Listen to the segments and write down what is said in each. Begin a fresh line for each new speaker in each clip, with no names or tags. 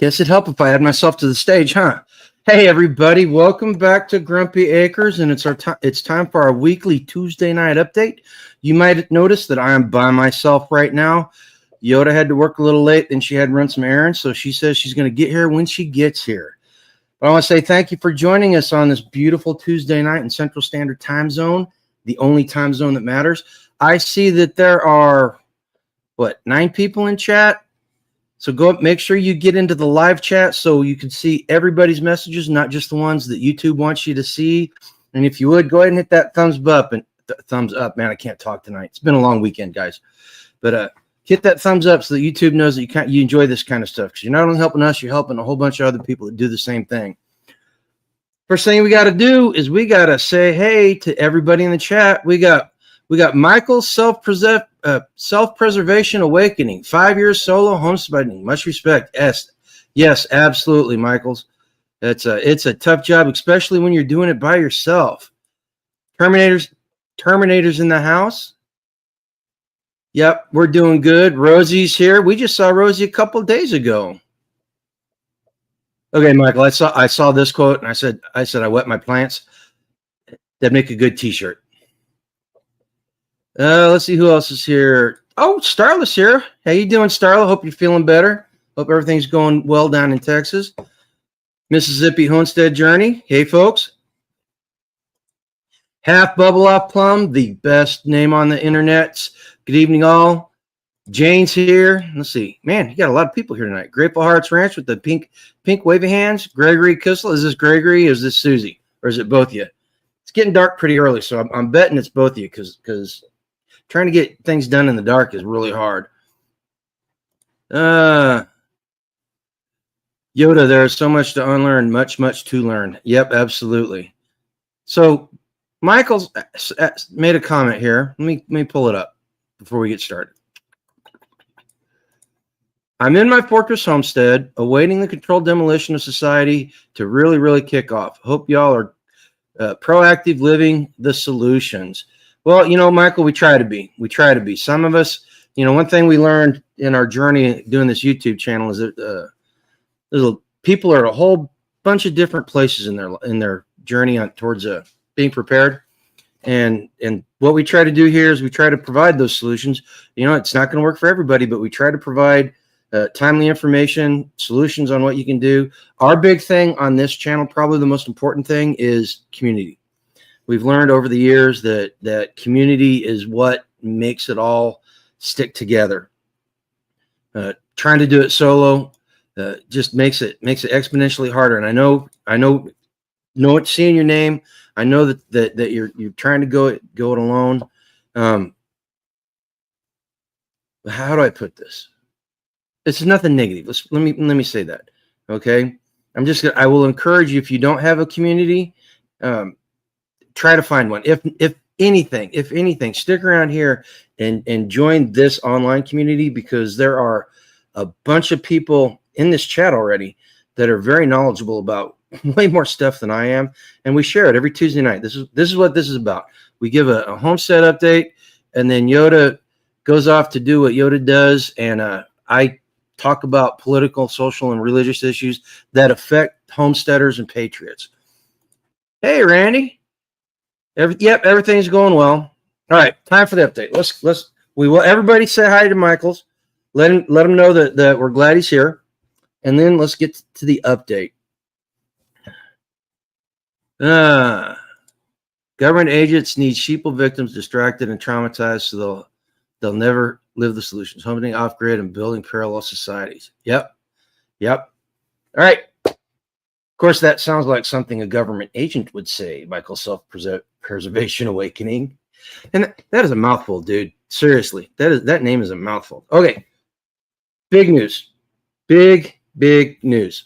Guess it'd help if I add myself to the stage, huh? Hey, everybody, welcome back to Grumpy Acres, and it's time for our weekly Tuesday night update. You might notice that I am by myself right now. Yoda had to work a little late, and she had to run some errands, so she says she's going to get here when she gets here. But I want to say thank you for joining us on this beautiful Tuesday night in Central Standard Time Zone, the only time zone that matters. I see that there are, 9 people in chat? So go up, make sure you get into the live chat so you can see everybody's messages, not just the ones that YouTube wants you to see. And if you would, go ahead and hit that thumbs up. Man, I can't talk tonight. It's been a long weekend, guys. But hit that thumbs up so that YouTube knows that you enjoy this kind of stuff. Because you're not only helping us, you're helping a whole bunch of other people that do the same thing. First thing we got to do is we got to say hey to everybody in the chat. We got Michael's self-preservation awakening, 5 years solo homesteading. Much respect. Yes, absolutely, Michaels. It's a tough job, especially when you're doing it by yourself. Terminators in the house. Yep, we're doing good. Rosie's here. We just saw Rosie a couple of days ago. Okay, Michael, I saw this quote and I said I wet my plants. That'd make a good t-shirt. Let's see who else is here. Oh, Starla's here. How you doing, Starla? Hope you're feeling better. Hope everything's going well down in Texas. Mississippi Homestead Journey. Hey, folks. Half Bubble Off Plum, the best name on the internet. Good evening, all. Jane's here. Let's see. Man, you got a lot of people here tonight. Grateful Hearts Ranch with the pink wavy hands. Gregory Kissel. Is this Gregory? Is this Susie? Or is it both of you? It's getting dark pretty early, so I'm betting it's both of you because trying to get things done in the dark is really hard. Yoda, there's so much to unlearn, much to learn. Yep, absolutely. So Michael's made a comment here. Let me pull it up before we get started. I'm in my fortress homestead, awaiting the controlled demolition of society to really kick off. Hope y'all are proactive living the solutions. Well, Michael, we try to be. Some of us, one thing we learned in our journey doing this YouTube channel is that people are at a whole bunch of different places in their journey towards being prepared. And what we try to do here is we try to provide those solutions. It's not going to work for everybody, but we try to provide timely information, solutions on what you can do. Our big thing on this channel, probably the most important thing, is community. We've learned over the years that community is what makes it all stick together. Trying to do it solo just makes it exponentially harder. And I know it's seeing your name. I know that you're trying to go it alone. How do I put this? It's nothing negative. Let me say that. Okay. I will encourage you, if you don't have a community, try to find one. If anything, stick around here and join this online community, because there are a bunch of people in this chat already that are very knowledgeable about way more stuff than I am, and we share it every Tuesday night. This is what this is about. We give a homestead update, and then Yoda goes off to do what Yoda does, and I talk about political, social, and religious issues that affect homesteaders and patriots. Hey, Randy. Everything's going well. All right, time for the update. We will everybody say hi to Michaels. Let him know that we're glad he's here, and then let's get to the update. Government agents need sheeple victims distracted and traumatized so they'll never live the solutions. Homesteading off grid and building parallel societies. Yep. All right. Of course, that sounds like something a government agent would say. Michael's self-preservation awakening, and that is a mouthful, dude. Seriously, that name is a mouthful. Okay, big news, big news.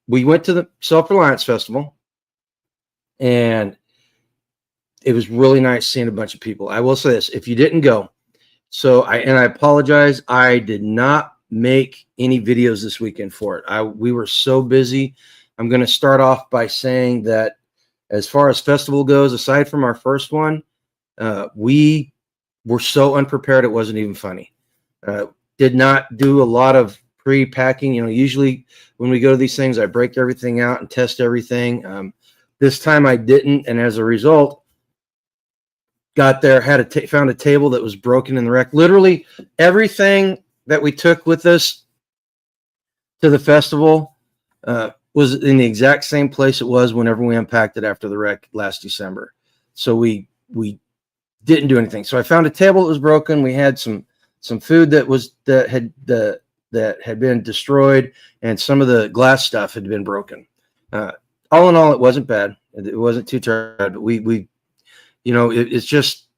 We went to the Self-Reliance Festival, and it was really nice seeing a bunch of people. I will say this: if you didn't go, I apologize. I did not make any videos this weekend for it. We were so busy. I'm going to start off by saying that as far as festival goes, aside from our first one, we were so unprepared it wasn't even funny. Did not do a lot of pre-packing. Usually when we go to these things, I break everything out and test everything. This time I didn't, and as a result, got there, found a table that was broken in the wreck. Literally everything that we took with us to the festival was in the exact same place it was whenever we unpacked it after the wreck last December. So we didn't do anything. So I found a table that was broken. We had some food that had been destroyed, and some of the glass stuff had been broken. All in all, it wasn't bad. It wasn't too bad, but it's just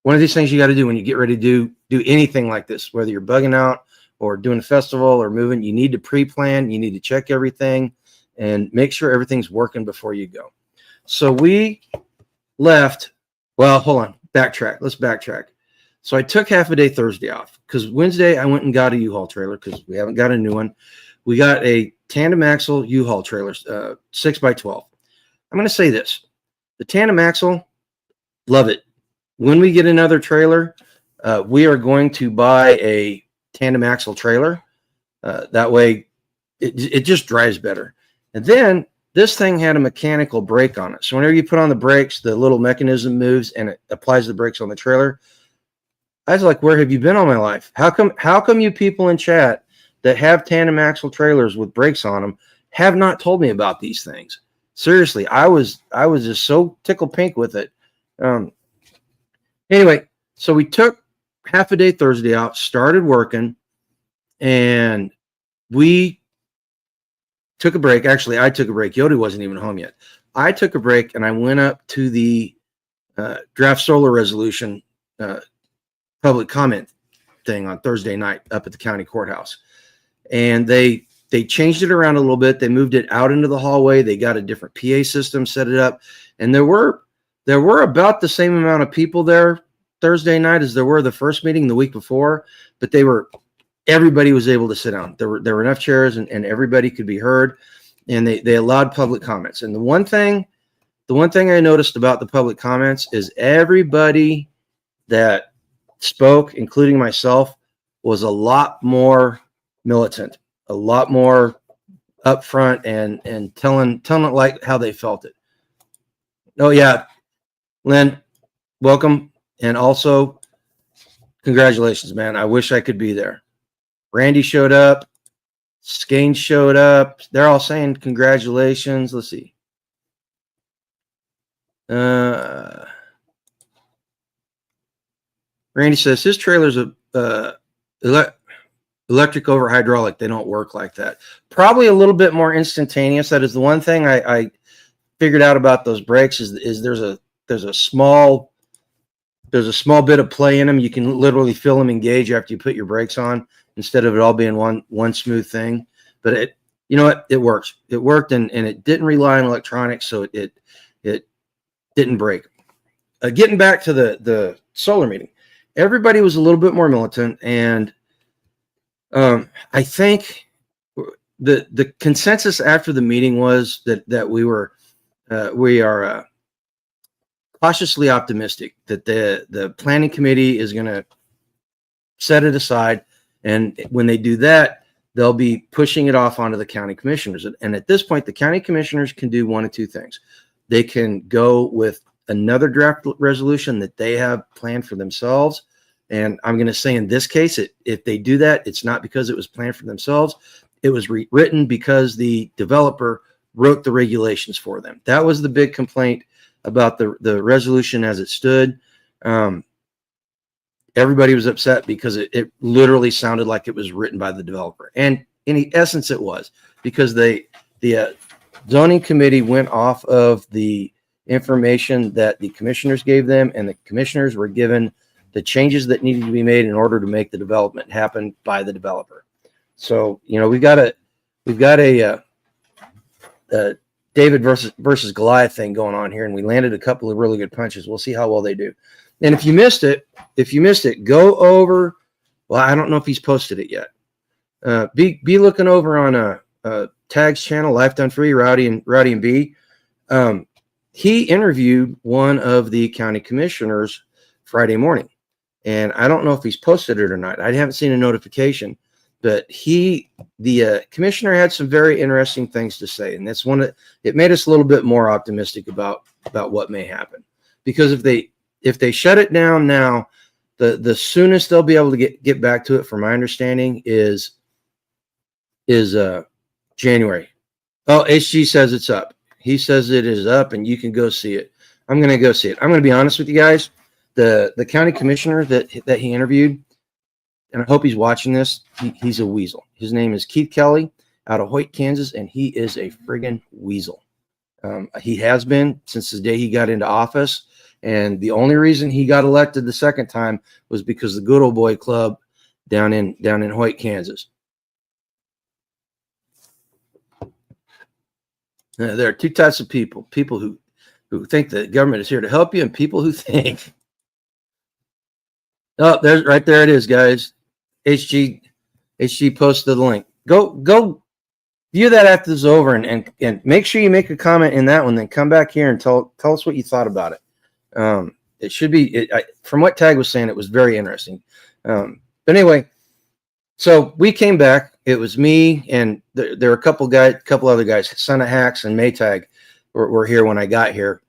one of these things you got to do when you get ready to do anything like this, whether you're bugging out or doing a festival or moving. You need to pre-plan. You need to check everything and make sure everything's working before you go. So we left. Well, hold on. Backtrack. Let's backtrack. So I took half a day Thursday off because Wednesday I went and got a U-Haul trailer because we haven't got a new one. We got a tandem axle U-Haul trailer, 6x12. I'm going to say this. The tandem axle, love it. When we get another trailer, we are going to buy a tandem axle trailer. That way it just drives better. And then this thing had a mechanical brake on it. So whenever you put on the brakes, the little mechanism moves and it applies the brakes on the trailer. I was like, where have you been all my life? How come you people in chat that have tandem axle trailers with brakes on them have not told me about these things? Seriously, I was just so tickled pink with it. Anyway, so we took half a day Thursday out, started working, and we took a break. Actually, I took a break. Yodi wasn't even home yet. I took a break, and I went up to the draft solar resolution public comment thing on Thursday night up at the county courthouse. And they changed it around a little bit. They moved it out into the hallway. They got a different PA system, set it up. And there were about the same amount of people there Thursday night as there were the first meeting the week before, but everybody was able to sit down. There were enough chairs and everybody could be heard, and they allowed public comments. And the one thing I noticed about the public comments is everybody that spoke, including myself, was a lot more militant, a lot more upfront and telling it like how they felt it. Oh yeah, Lynn, welcome. And also congratulations, man. I wish I could be there. Randy showed up. Skane showed up. They're all saying congratulations. Let's see. Randy says his trailer's electric over hydraulic. They don't work like that. Probably a little bit more instantaneous. That is the one thing I figured out about those brakes is there's a small bit of play in them. You can literally feel them engage after you put your brakes on instead of it all being one smooth thing. But it works. It worked and it didn't rely on electronics, so it didn't break. Getting back to the solar meeting, everybody was a little bit more militant, and I think the consensus after the meeting was that we are cautiously optimistic that the planning committee is going to set it aside, and when they do that, they'll be pushing it off onto the county commissioners. And at this point, the county commissioners can do one of two things. They can go with another draft resolution that they have planned for themselves. And I'm going to say in this case, if they do that, it's not because it was planned for themselves. It was written because the developer wrote the regulations for them. That was the big complaint about the resolution as it stood. Everybody was upset because it literally sounded like it was written by the developer. And in essence, it was, because the zoning committee went off of the information that the commissioners gave them, and the commissioners were given the changes that needed to be made in order to make the development happen by the developer. So, we've got a David versus Goliath thing going on here, and we landed a couple of really good punches. We'll see how well they do. And if you missed it, go over. Well, I don't know if he's posted it yet. Be looking over on Tag's channel, Life Done Free, Rowdy and B. He interviewed one of the county commissioners Friday morning, and I don't know if he's posted it or not. I haven't seen a notification, but the commissioner had some very interesting things to say, and that's it made us a little bit more optimistic about what may happen. Because if they shut it down now, the soonest they'll be able to get back to it, from my understanding, is January. Oh, HG says it's up. He says it is up, and you can go see it. I'm going to go see it. I'm going to be honest with you guys. The county commissioner that he interviewed, and I hope he's watching this, he's a weasel. His name is Keith Kelly out of Hoyt, Kansas, and he is a friggin' weasel. He has been since the day he got into office, and the only reason he got elected the second time was because the Good Old Boy Club down in Hoyt, Kansas. There are two types of people who think the government is here to help you, and people who think, oh, there's right there it is, guys. HG posted the link. Go view that after this is over, and make sure you make a comment in that one, then come back here and tell us what you thought about it. It should be, from what Tag was saying, it was very interesting. But anyway, so we came back. It was me, and there were a couple other guys. Son of Hacks and Maytag were here when I got here.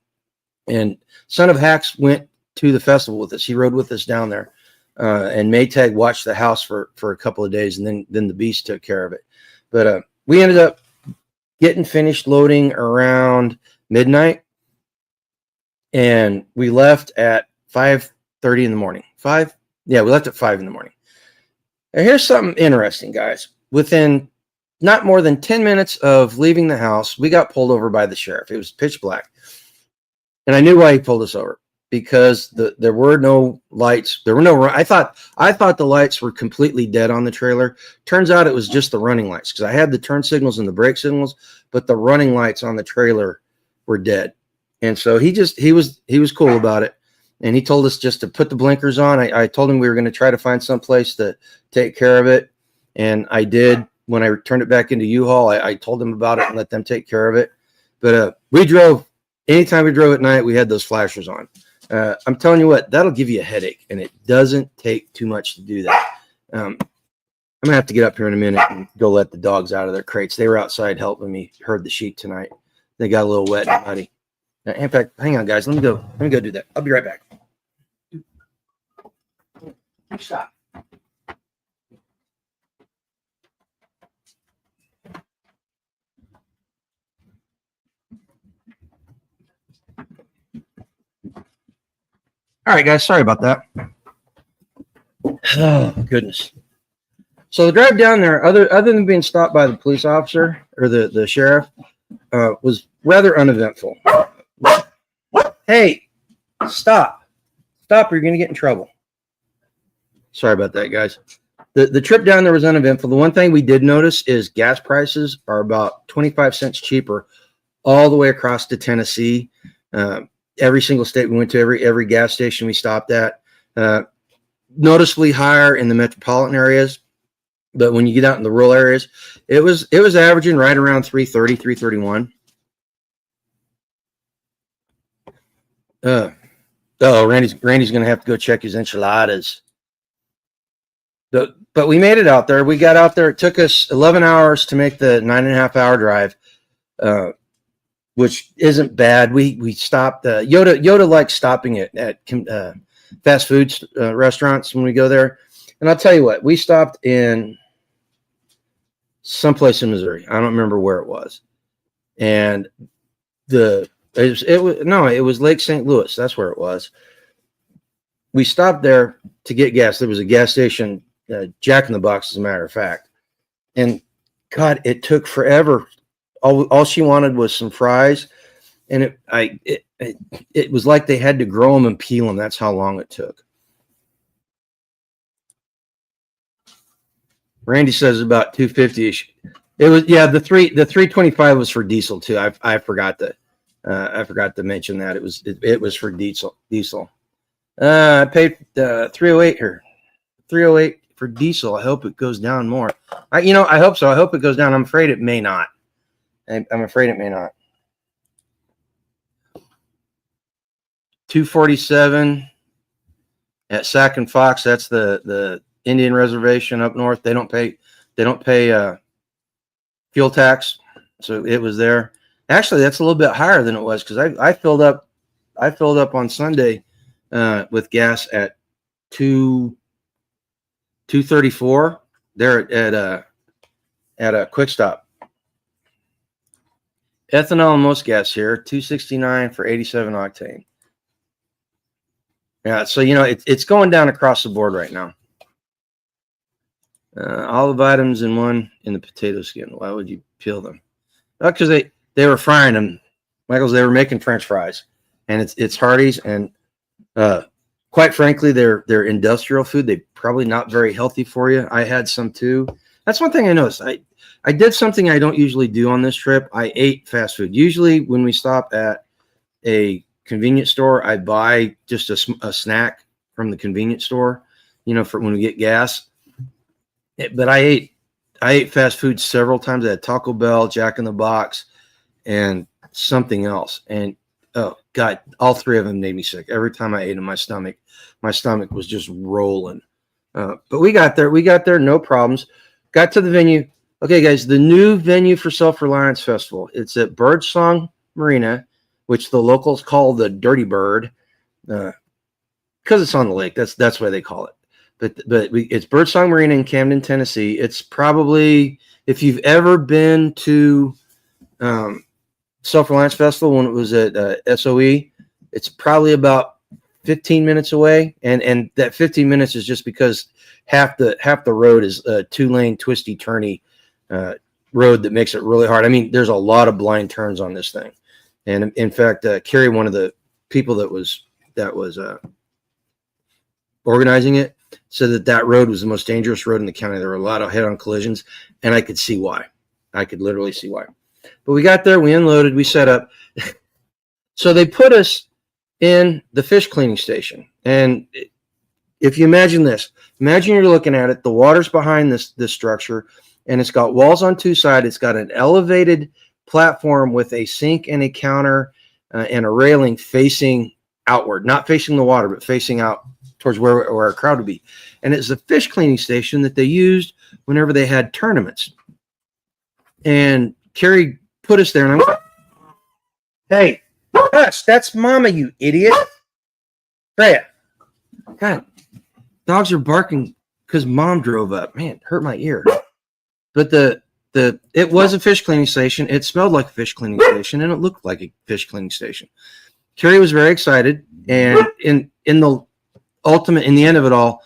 And Son of Hacks went to the festival with us. He rode with us down there. And Maytag watched the house for a couple of days, and then the Beast took care of it. But we ended up getting finished loading around midnight, and we left at 5:30 in the morning. We left at 5 in the morning. Now, here's something interesting, guys. Within not more than 10 minutes of leaving the house, we got pulled over by the sheriff. It was pitch black. And I knew why he pulled us over, because there were no lights. There were no, I thought the lights were completely dead on the trailer. Turns out it was just the running lights, because I had the turn signals and the brake signals, but the running lights on the trailer were dead. And so he was cool about it. And he told us just to put the blinkers on. I told him we were going to try to find some place to take care of it. And I did. When I turned it back into U-Haul, I told them about it and let them take care of it. But anytime we drove at night, we had those flashers on. I'm telling you what, that'll give you a headache, and it doesn't take too much to do that. I'm going to have to get up here in a minute and go let the dogs out of their crates. They were outside helping me herd the sheep tonight. They got a little wet and muddy. In fact, hang on, guys. Let me go do that. I'll be right back. Stop. All right, guys. Sorry about that. Oh, goodness. So the drive down there, other than being stopped by the police officer or the sheriff, was rather uneventful. Hey, stop, or you're going to get in trouble. Sorry about that, guys. The trip down there was uneventful. The one thing we did notice is gas prices are about 25 cents cheaper all the way across to Tennessee. Every single state we went to, every gas station we stopped at, noticeably higher in the metropolitan areas. But when you get out in the rural areas, it was averaging right around 330, 331. Randy's going to have to go check his enchiladas. But we made it out there. We got out there. It took us 11 hours to make the 9.5-hour drive, which isn't bad. We stopped. Yoda likes stopping at fast food restaurants when we go there. And I'll tell you what, we stopped in someplace in Missouri. I don't remember where it was. And it was Lake St. Louis. That's where it was. We stopped there to get gas. There was a gas station, Jack in the Box, as a matter of fact. And God, it took forever. All she wanted was some fries, and it was like they had to grow them and peel them. That's how long it took. Randy says about 250-ish. It was, yeah. The 325 was for diesel too. I forgot to mention that it was for diesel. I paid 308 here. 308 for diesel. I hope it goes down more. I hope so. I hope it goes down. I'm afraid it may not. I'm afraid it may not. 247 at Sac and Fox. That's the Indian reservation up north. They don't pay They don't pay fuel tax, so it was there. Actually, that's a little bit higher than it was because I filled up on Sunday with gas at 234 there at a quick stop. Ethanol and most gas here, 269 for 87 octane. Yeah, so it's going down across the board right now. All the items in one in the potato skin. Why would you peel them? Because they were frying them, Michael's. They were making French fries, and it's Hardee's, and quite frankly, they're industrial food. They're probably not very healthy for you. I had some too. That's one thing I noticed. I did something I don't usually do on this trip. I ate fast food. Usually when we stop at a convenience store, I buy just a snack from the convenience store, for when we get gas. But I ate fast food several times. I had Taco Bell, Jack in the Box, and something else. And oh God, all three of them made me sick. Every time I ate them, my stomach was just rolling. But we got there, no problems. Got to the venue. Okay, guys, the new venue for Self-Reliance Festival. It's at Birdsong Marina, which the locals call the Dirty Bird, because it's on the lake. That's why they call it. But it's Birdsong Marina in Camden, Tennessee. It's probably, if you've ever been to Self-Reliance Festival when it was at SOE, it's probably about 15 minutes away, and that 15 minutes is just because half the road is a 2-lane twisty turny road that makes it really hard. I mean, there's a lot of blind turns on this thing, and in fact, Carrie, one of the people that was organizing it, said that road was the most dangerous road in the county. There were a lot of head-on collisions, and I could see why. I could literally see why. But we got there, we unloaded, we set up. So they put us in the fish cleaning station. And if you imagine this, imagine you're looking at it, the water's behind this structure, and it's got walls on two sides. It's got an elevated platform with a sink and a counter and a railing facing outward, not facing the water, but facing out towards where a crowd would be. And it's the fish cleaning station that they used whenever they had tournaments. And Carrie put us there, and I'm like, hey, hush, that's Mama, you idiot. Freya. God, dogs are barking because Mom drove up. Man, hurt my ear. But it was a fish cleaning station. It smelled like a fish cleaning station, and it looked like a fish cleaning station. Carrie was very excited, and in the end of it all,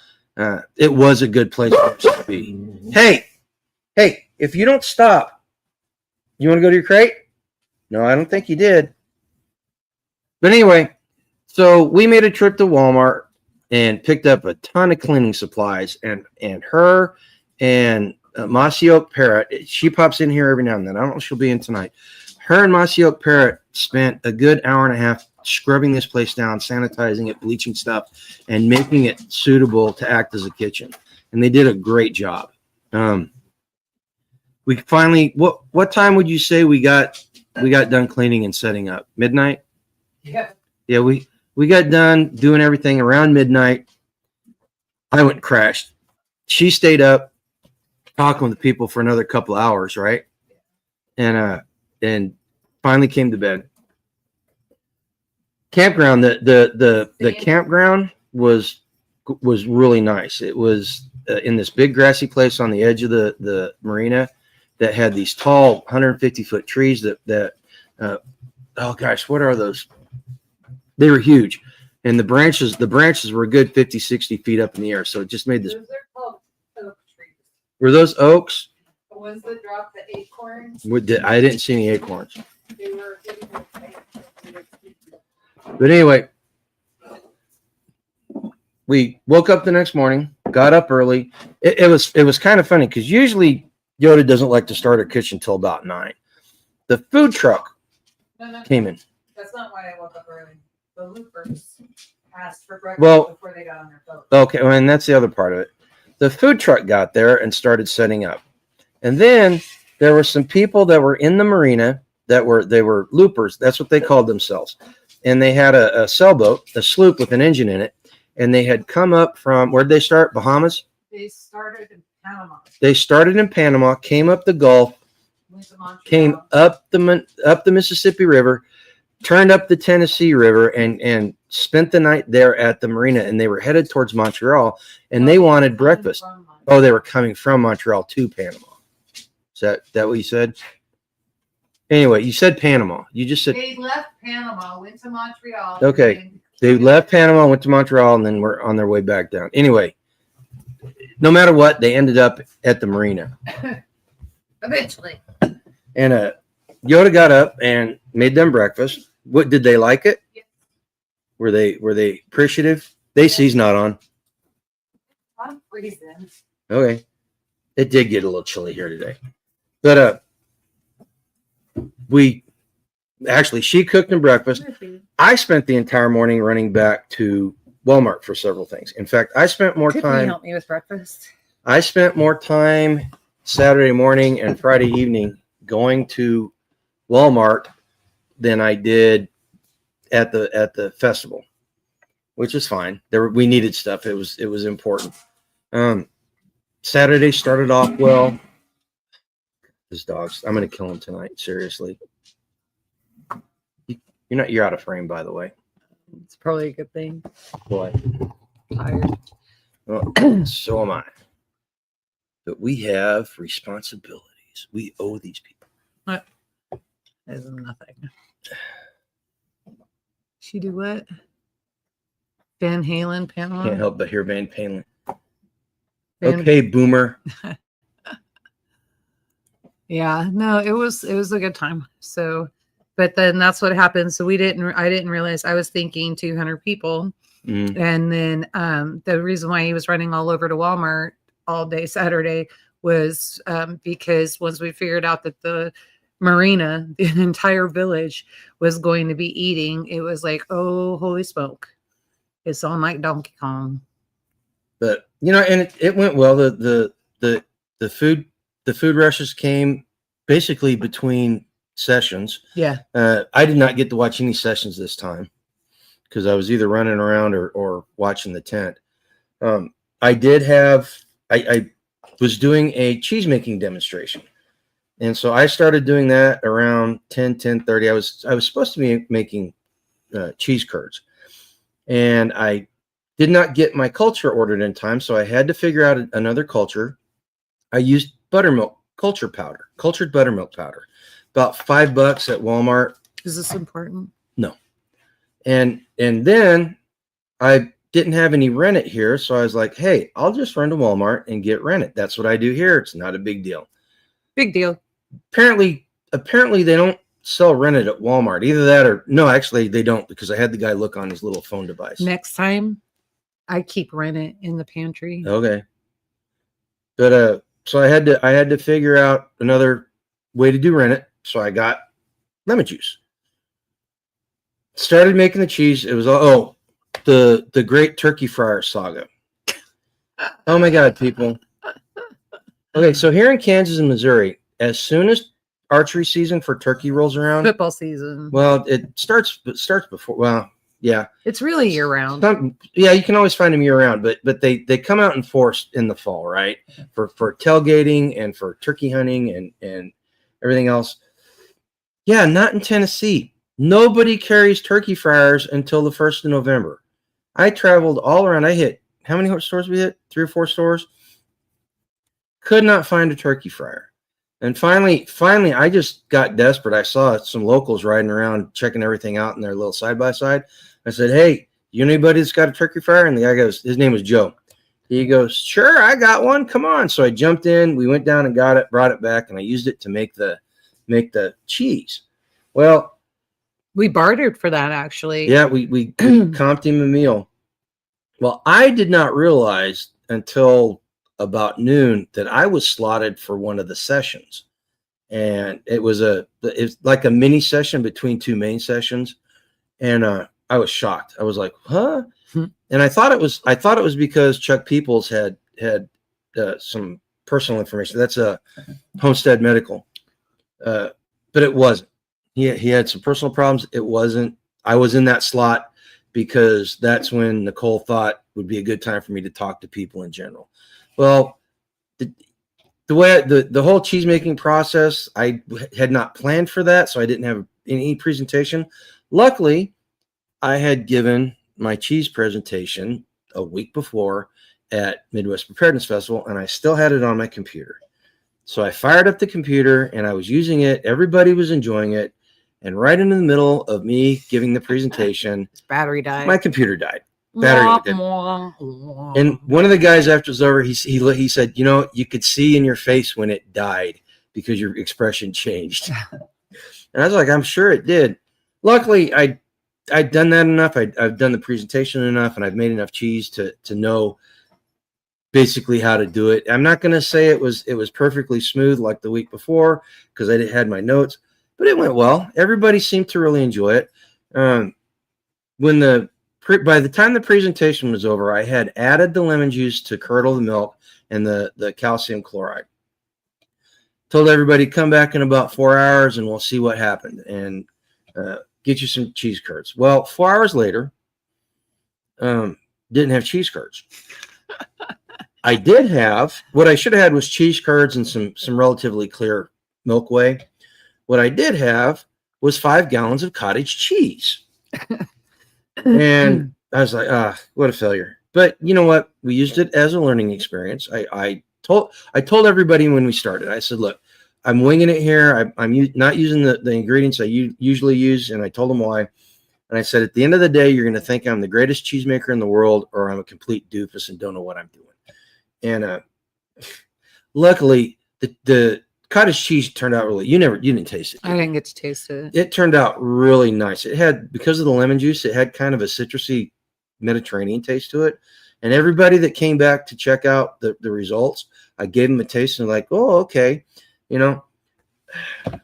it was a good place for us to be. Hey, if you don't stop, you want to go to your crate? No, I don't think you did. But anyway, so we made a trip to Walmart and picked up a ton of cleaning supplies, and her and Mossy Oak Parrot, she pops in here every now and then. I don't know if she'll be in tonight. Her and Mossy Oak Parrot spent a good hour and a half scrubbing this place down, sanitizing it, bleaching stuff, and making it suitable to act as a kitchen. And they did a great job. We finally, what time would you say we got done cleaning and setting up? Midnight?
Yeah.
Yeah, we got done doing everything around midnight. I went and crashed. She stayed up talking with people for another couple hours, right? And finally came to bed. Campground, the campground was really nice. It was in this big grassy place on the edge of the marina that had these tall 150-foot trees that oh gosh, what are those? They were huge, and the branches were a good 50, 60 feet up in the air. So it just made this.
Those are called oak trees.
Were those oaks?
The ones that drop the acorns.
I didn't see any acorns.
They were.
But anyway, we woke up the next morning, got up early. It was kind of funny because usually Yoda doesn't like to start her kitchen until about 9. The food truck came in.
That's not why I woke up early. The loopers asked for breakfast before they got on their boat. Okay, well, and that's the other part of it. The food truck got there and started setting up. And then there were some people that were in the marina they were loopers. That's what they called themselves. And they had a sailboat, a sloop with an engine in it. And they had come up from, where'd they start? Bahamas? They started in Panama.
They started in Panama, came up the Gulf, came up the Mississippi River, turned up the Tennessee River, and spent the night there at the marina. And they were headed towards Montreal, and they wanted breakfast. Oh, they were coming from Montreal to Panama. Is that what you said? Anyway, you said Panama. You just said
they left Panama, went to Montreal.
Okay. They left Panama, went to Montreal, and then were on their way back down. Anyway, no matter what, they ended up at the marina.
Eventually.
And Yoda got up and made them breakfast. What did they like it?
Yeah.
Were they appreciative? AC's not on.
I'm freezing.
Okay. It did get a little chilly here today. But she cooked them breakfast. I spent the entire morning running back to Walmart for several things. In fact, I spent more
Could
time.
you help me with breakfast?
I spent more time Saturday morning and Friday evening going to Walmart than I did at the festival, which is fine. We needed stuff. It was important. Saturday started off well. This dog's. I'm going to kill him tonight. Seriously. You're out of frame, by the way.
It's probably a good thing.
Boy.
Tired.
Well, so am I. But we have responsibilities. We owe these people.
What? There's nothing. She do what? Van Halen, Panama?
Can't help but hear Van Halen. Okay, boomer.
Yeah, no, it was a good time. So, but then that's what happened. So I didn't realize. I was thinking 200 people. And then the reason why he was running all over to Walmart all day Saturday was because once we figured out that the marina, the entire village, was going to be eating, it was like, oh, holy smoke. It's on like Donkey Kong.
But and it went well. The food rushes came basically between sessions.
Yeah.
I did not get to watch any sessions this time because I was either running around or watching the tent. I was doing a cheese making demonstration. And so I started doing that around 10:30. I was supposed to be making cheese curds. And I did not get my culture ordered in time, so I had to figure out another culture. I used cultured buttermilk powder, about $5 at Walmart.
Is this important?
No. And then I didn't have any rennet here, so I was like, hey, I'll just run to Walmart and get rennet. That's what I do here. It's not a big deal.
Big deal.
Apparently they don't sell rennet at Walmart. Either that or no, actually they don't, because I had the guy look on his little phone device.
Next time I keep rennet in the pantry.
Okay. But so I had to figure out another way to do rennet. So I got lemon juice. Started making the cheese. It was the great turkey fryer saga. Oh my God, people. Okay, so here in Kansas and Missouri, as soon as archery season for turkey rolls around,
football season.
Well, it starts before. Well, yeah,
it's really year round.
Yeah, you can always find them year round, but they come out in force in the fall, right? For tailgating and for turkey hunting and everything else. Yeah, not in Tennessee. Nobody carries turkey fryers until the 1st of November. I traveled all around. I hit how many stores we hit? 3 or 4 stores. Could not find a turkey fryer. And finally, I just got desperate. I saw some locals riding around checking everything out in their little side-by-side. I said, hey, you know anybody that's got a turkey fryer? And the guy goes, his name was Joe. He goes, sure, I got one. Come on. So I jumped in. We went down and got it, brought it back, and I used it to make the cheese. Well,
we bartered for that, actually.
Yeah, we comped him a meal. Well, I did not realize until about noon that I was slotted for one of the sessions, and it was like a mini session between 2 main sessions, and I was shocked. I was like, huh? And I thought it was because Chuck Peoples had some personal information. That's a Homestead Medical, but it wasn't. He had some personal problems. It wasn't. I was in that slot because that's when Nicole thought would be a good time for me to talk to people in general. Well, the way the whole cheese making process, I had not planned for that, so I didn't have any presentation. Luckily, I had given my cheese presentation a week before at Midwest Preparedness Festival, and I still had it on my computer. So I fired up the computer and I was using it. Everybody was enjoying it. And right in the middle of me giving the presentation,
battery died.
My computer died. Battery died. And one of the guys after it was over, he said, you know, you could see in your face when it died because your expression changed. And I was like, I'm sure it did. Luckily, I'd done that enough. I've done the presentation enough, and I've made enough cheese to know basically how to do it. I'm not going to say it was perfectly smooth like the week before because I had my notes, but it went well. Everybody seemed to really enjoy it. By the time the presentation was over, I had added the lemon juice to curdle the milk and the calcium chloride. Told everybody come back in about 4 hours and we'll see what happened and get you some cheese curds. Well, 4 hours later, didn't have cheese curds. I did have, what I should have had was cheese curds and some relatively clear milk whey. What I did have was 5 gallons of cottage cheese. And I was like, what a failure. But you know what? We used it as a learning experience. I told everybody when we started, I said, look, I'm winging it here. I'm not using the ingredients I usually use. And I told them why. And I said, at the end of the day, you're going to think I'm the greatest cheesemaker in the world, or I'm a complete doofus and don't know what I'm doing. And luckily, the cottage cheese turned out really. You didn't taste it.
I didn't get to taste it.
It turned out really nice. It had, because of the lemon juice, it had kind of a citrusy Mediterranean taste to it. And everybody that came back to check out the results, I gave them a taste and like, oh, okay. You know,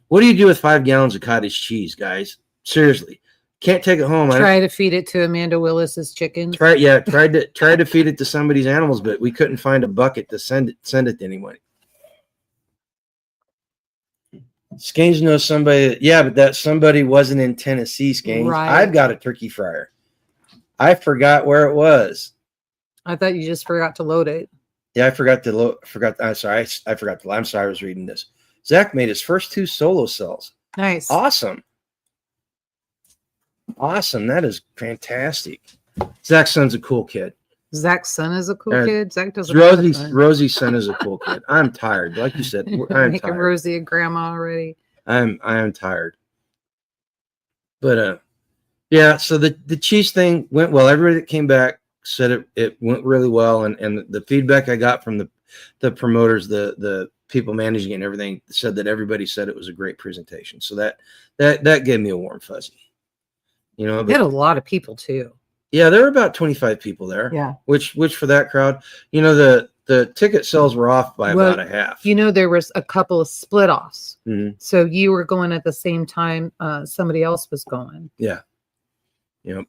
what do you do with 5 gallons of cottage cheese, guys? Seriously. Can't take it home.
Try to feed it to Amanda Willis's chickens.
Tried to feed it to somebody's animals, but we couldn't find a bucket to send it to anyone. Skeins knows somebody. Yeah, but that somebody wasn't in Tennessee, Skeins.
Right.
I've got a turkey fryer. I forgot where it was.
I thought you just forgot to load it.
Yeah, I forgot to load. I'm sorry. I forgot to. I'm sorry. I was reading this. Zach made his first 2 solo cells.
Nice.
Awesome. Awesome. That is fantastic. Zach's son's a cool kid.
Zach's son is a cool kid. Zach doesn't.
Rosie's son is a cool kid. I'm tired. Like you said, I'm
making
tired.
Rosie a grandma already.
I am tired. But yeah, so the cheese thing went well. Everybody that came back said it went really well, and the feedback I got from the promoters, the people managing it and everything, said that everybody said it was a great presentation. So that gave me a warm fuzzy. You know,
we had a lot of people too.
Yeah, there were about 25 people there.
Yeah.
Which for that crowd, you know, the ticket sales were off by about a half.
You know, there was a couple of split offs.
Mm-hmm.
So you were going at the same time somebody else was going.
Yeah. You know,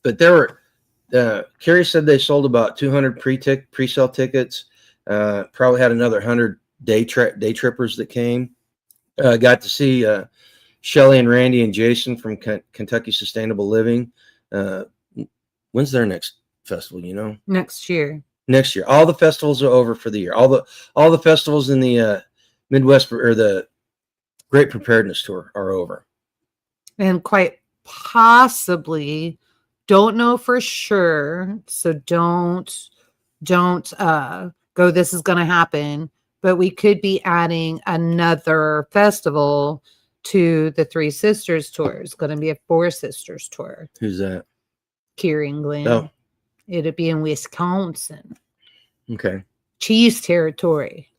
but there were Carrie said they sold about 200 pre-sale tickets. Probably had another 100 day trippers that came. Got to see Shelly and Randy and Jason from Kentucky Sustainable Living. When's their next festival? You know,
next year.
All the festivals are over for the year. All the festivals in the Midwest or the Great Preparedness Tour are over. And
quite possibly, don't know for sure. So don't go, this is going to happen. But we could be adding another festival to the Three Sisters tour. It's going to be a Four Sisters tour.
Who's that?
Kiri and Glenn.
Oh.
It'll be in Wisconsin.
Okay.
Cheese territory.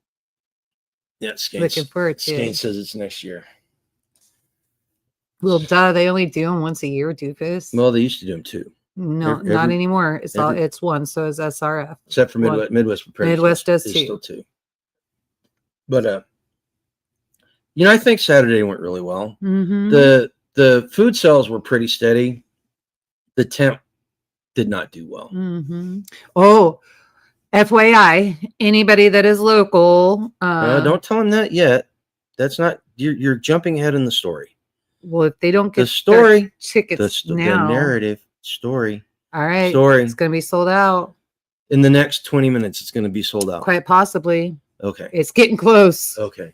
Yeah,
looking forward to
Skane says it's next year.
Well, duh, they only do them once a year, doofus.
Well, they used to do them too.
No, not anymore. It's one, so is SRF.
Except for Midwest Preparedness.
Midwest does too.
Still two. But you know, I think Saturday went really well.
Mm-hmm.
The food sales were pretty steady. The temp did not do well.
Mm-hmm. Oh, FYI, anybody that is local,
don't tell them that yet. That's not you're jumping ahead in the story.
Well, if they don't get
the story,
tickets now,
the narrative story.
All right,
story.
It's going to be sold out
in the next 20 minutes. It's going to be sold out,
quite possibly.
Okay.
It's getting close.
Okay.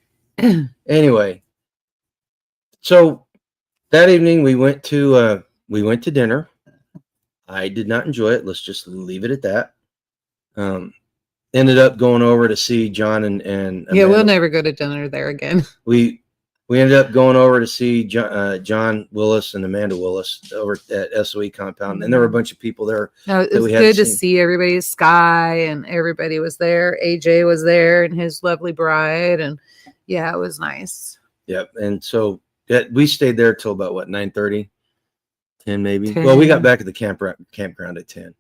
Anyway, so that evening we went to dinner. I did not enjoy it. Let's just leave it at that. Ended up going over to see John and Amanda.
Yeah, we'll never go to dinner there again.
We ended up going over to see John Willis and Amanda Willis over at SOE compound, and there were a bunch of people there.
No, it was good to see everybody. Sky and everybody was there. AJ was there and his lovely bride, and yeah, it was nice.
Yep. And so we stayed there till about what, 9:30, 10 maybe.
10.
Well, we got back at the campground at 10,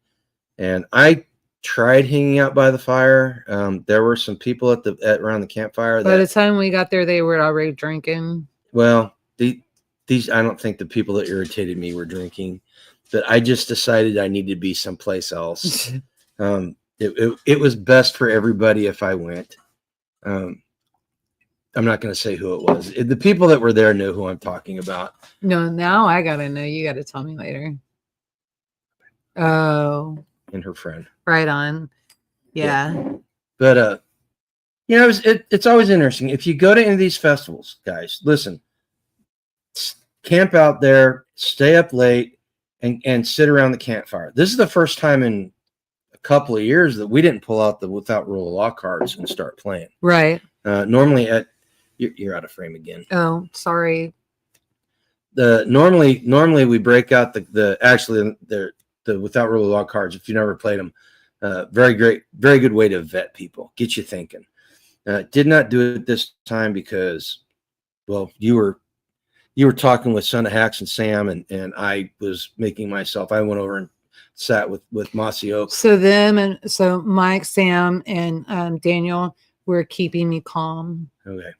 and I tried hanging out by the fire. There were some people around the campfire.
By the time we got there, they were already drinking.
Well, these I don't think the people that irritated me were drinking, but I just decided I needed to be someplace else. It was best for everybody if I went. I'm not going to say who it was. The people that were there knew who I'm talking about.
No, now I gotta know. You gotta tell me later. Oh.
And her friend.
Right on. Yeah.
But it's always interesting. If you go to any of these festivals, guys, listen, camp out there, stay up late, and sit around the campfire. This is the first time in a couple of years that we didn't pull out the without rule of law cards and start playing.
Right.
Normally you're out of frame again.
Oh, sorry.
Normally we break out the without rule of law cards. If you never played them, very good way to vet people, get you thinking. Did not do it this time because, well, you were talking with Son of Hacks and Sam, and I was making myself. I went over and sat with Mossy Oak.
So Mike, Sam, and Daniel were keeping me calm.
Okay.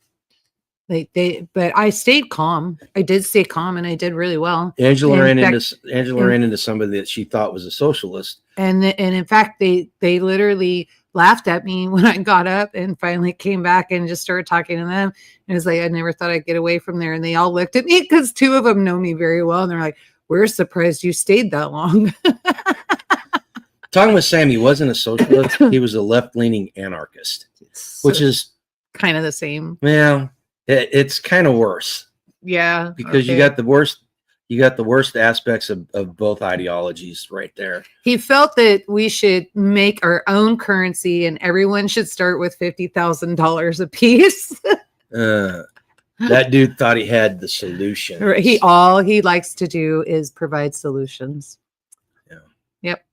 But I stayed calm. I did stay calm, and I did really well.
Angela ran into somebody that she thought was a socialist,
and in fact, they literally laughed at me when I got up and finally came back and just started talking to them. And it was like I never thought I'd get away from there. And they all looked at me because two of them know me very well, and they're like, "We're surprised you stayed that long."
Talking with Sam, he wasn't a socialist; he was a left-leaning anarchist, which is
kind of the same.
Well. It's kind of worse.
Yeah.
Because you got the worst aspects of both ideologies right there.
He felt that we should make our own currency and everyone should start with $50,000 a piece.
That dude thought he had the solution.
All he likes to do is provide solutions.
Yeah.
Yep.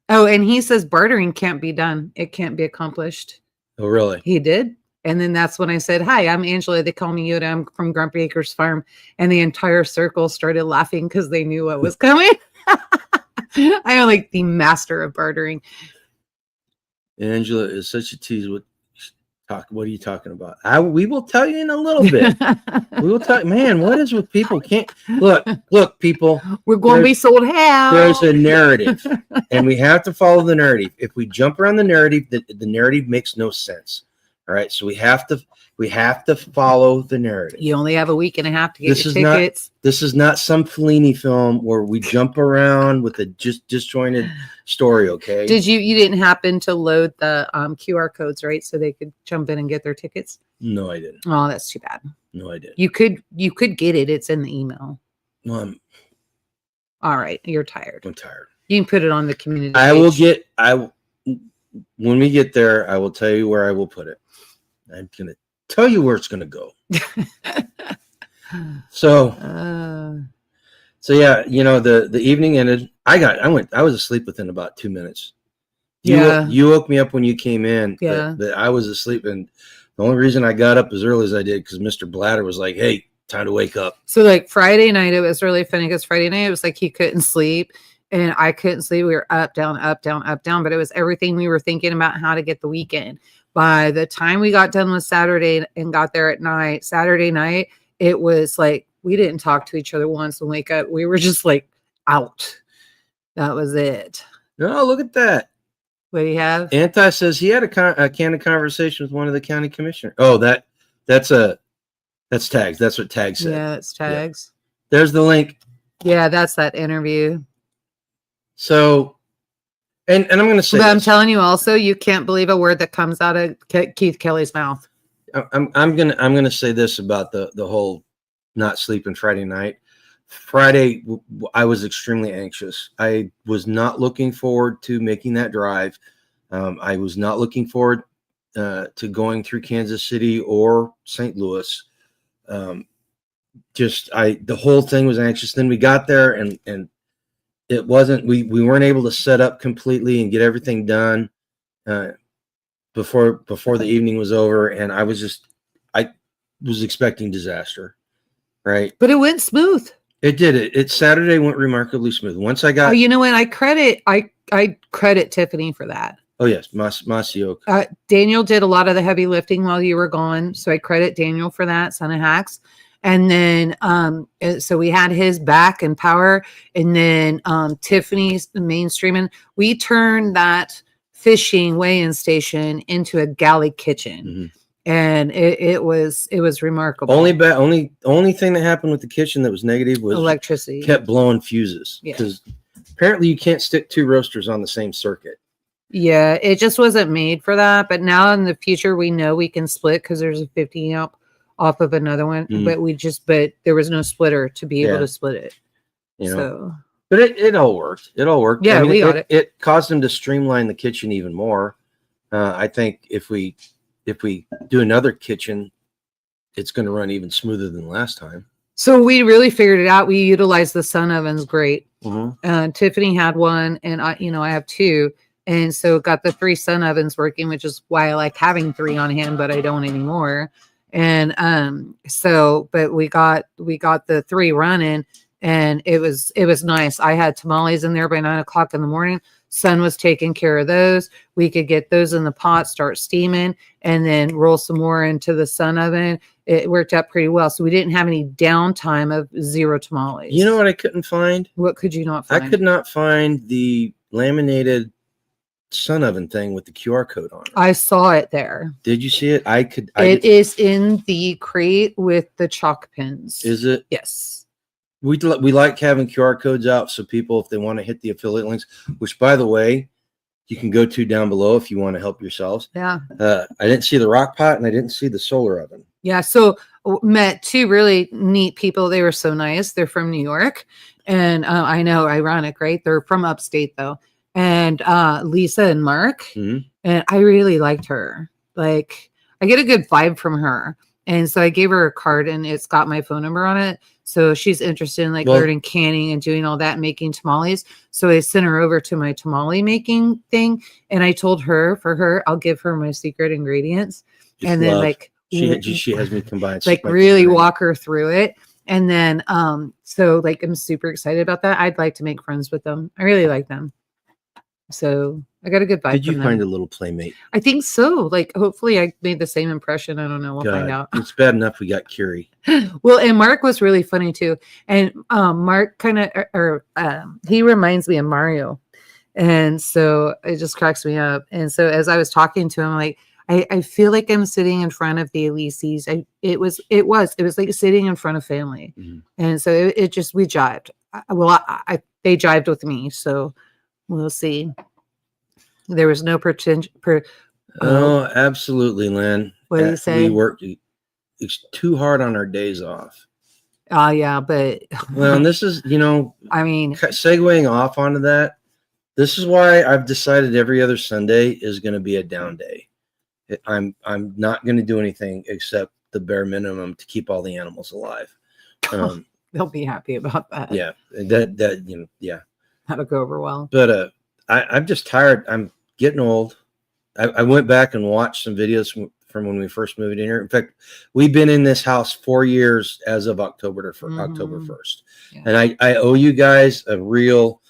Oh, and he says bartering can't be done. It can't be accomplished.
Oh, really?
He did. And then that's when I said, "Hi, I'm Angela. They call me Yoda. I'm from Grumpy Acres Farm." And the entire circle started laughing because they knew what was coming. I am like the master of bartering.
Angela is such a tease. What are you talking about? We will tell you in a little bit. We will talk. Man, what is with people? Can't look, people.
We're going to be sold hell.
There's a narrative, and we have to follow the narrative. If we jump around the narrative, the narrative makes no sense. All right, so we have to follow the narrative.
You only have a week and a half to get your tickets.
This is not some Fellini film where we jump around with a disjointed story. Okay.
You didn't happen to load the QR codes, right? So they could jump in and get their tickets?
No, I didn't.
Oh, that's too bad.
No, I didn't.
You could get it. It's in the email.
Well,
all right. You're tired.
I'm tired.
You can put it on the community
page. When we get there, I will tell you where I will put it. I'm going to tell you where it's going to go. So yeah, the evening ended. I was asleep within about 2 minutes. You woke me up when you came in.
Yeah.
But I was asleep, and the only reason I got up as early as I did because Mr. Blatter was like, "Hey, time to wake up."
So like Friday night, it was really funny because Friday night it was like he couldn't sleep. And I couldn't sleep. We were up, down, up, down, up, down. But it was everything we were thinking about how to get the weekend. By the time we got done with Saturday and got there at night, Saturday night, it was like we didn't talk to each other once and wake up. We were just like out. That was it.
No, look at that.
What do you have?
Anti says he had a candid conversation with one of the county commissioners. Oh, that's Tags. That's what Tags said.
Yeah, it's Tags.
Yeah. There's the link.
Yeah, that's that interview.
So And I'm going to say,
but I'm telling you also, you can't believe a word that comes out of Keith Kelly's mouth.
I'm gonna say this about the whole not sleeping Friday night. Friday, I was extremely anxious. I was not looking forward to making that drive. I was not looking forward to going through Kansas City or St. Louis. The whole thing was anxious. Then we got there and it wasn't, we weren't able to set up completely and get everything done before the evening was over. And I was expecting disaster, right?
But it went smooth.
It did. It Saturday went remarkably smooth. Once I got,
you know what? I credit Tiffany for that.
Oh yes, Masio.
Daniel did a lot of the heavy lifting while you were gone, so I credit Daniel for that. Son of Hacks. And then, so we had his back and power, and then Tiffany's mainstreaming. We turned that fishing weigh-in station into a galley kitchen,
Mm-hmm.
and it was remarkable.
Only thing that happened with the kitchen that was negative was
electricity.
Kept blowing fuses because apparently you can't stick 2 roasters on the same circuit.
Yeah, it just wasn't made for that. But now in the future, we know we can split because there's a 50 amp off of another one, but there was no splitter to be able to split it. So,
but it all worked. It all worked.
Yeah, I mean, we got it.
It caused them to streamline the kitchen even more. I think if we do another kitchen, it's going to run even smoother than last time.
So we really figured it out. We utilized the sun ovens great.
Mm-hmm.
Tiffany had one, and I have 2. And so got the 3 sun ovens working, which is why I like having 3 on hand, but I don't anymore. And but we got the 3 running, and it was nice. I had tamales in there by 9 o'clock in the morning. Son was taking care of those. We could get those in the pot, start steaming, and then roll some more into the sun oven. It worked out pretty well. So we didn't have any downtime of 0 tamales.
You know what I couldn't find?
What could you not find?
I could not find the laminated sun oven thing with the QR code on it.
I saw it there.
Did you see it?
It is in the crate with the chalk pins.
Is it?
Yes.
We like having QR codes out so people, if they want to hit the affiliate links, which by the way, you can go to down below if you want to help yourselves.
Yeah.
I didn't see the rock pot and I didn't see the solar oven.
Yeah. So met 2 really neat people. They were so nice. They're from New York. And I know, ironic, right? They're from upstate though. And Lisa and Mark.
Mm-hmm.
And I really liked her. Like, I get a good vibe from her. And so I gave her a card, and it's got my phone number on it. So she's interested in learning canning and doing all that, making tamales. So I sent her over to my tamale making thing. And I told her, for her, I'll give her my secret ingredients.
Just
and then
love. She has me combined.
Like really walk her through it. And then, so like, I'm super excited about that. I'd like to make friends with them. I really like them. So I got a good vibe.
Did you find a little playmate? I
think so. Like, hopefully I made the same impression. I don't know. We'll find out.
It's bad enough we got Curie.
Well, and Mark was really funny too. And Mark kind of, he reminds me of Mario. And so it just cracks me up. And so as I was talking to him, like, I feel like I'm sitting in front of the Elises. It was like sitting in front of family. Mm-hmm. And so it just, we jived. They jived with me. So we'll see. There was no pretension.
Oh, absolutely, Lynn.
What do you say?
We worked too hard on our days off.
Oh, yeah, but
well, and this is,
I mean,
segueing off onto that. This is why I've decided every other Sunday is going to be a down day. I'm not going to do anything except the bare minimum to keep all the animals alive.
They'll be happy about that.
Yeah, yeah.
That'll go over well.
But I'm just tired. I'm getting old. I went back and watched some videos from when we first moved in here. In fact, we've been in this house 4 years as of October 1st. Yeah. And I owe you guys a real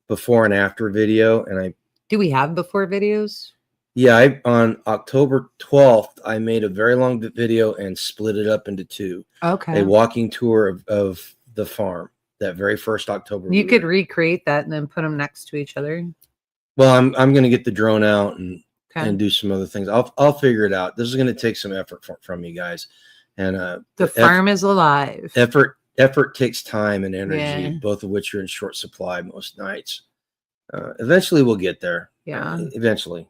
before and after video. And
do we have before videos?
Yeah, on October 12th, I made a very long video and split it up into 2. Okay. A walking tour of the farm. That very first October.
You could recreate that and then put them next to each other.
Well, I'm going to get the drone out and do some other things. I'll figure it out. This is going to take some effort from you guys. And
the farm is alive.
Effort takes time and energy, both of which are in short supply most nights. Eventually we'll get there.
Yeah.
Eventually.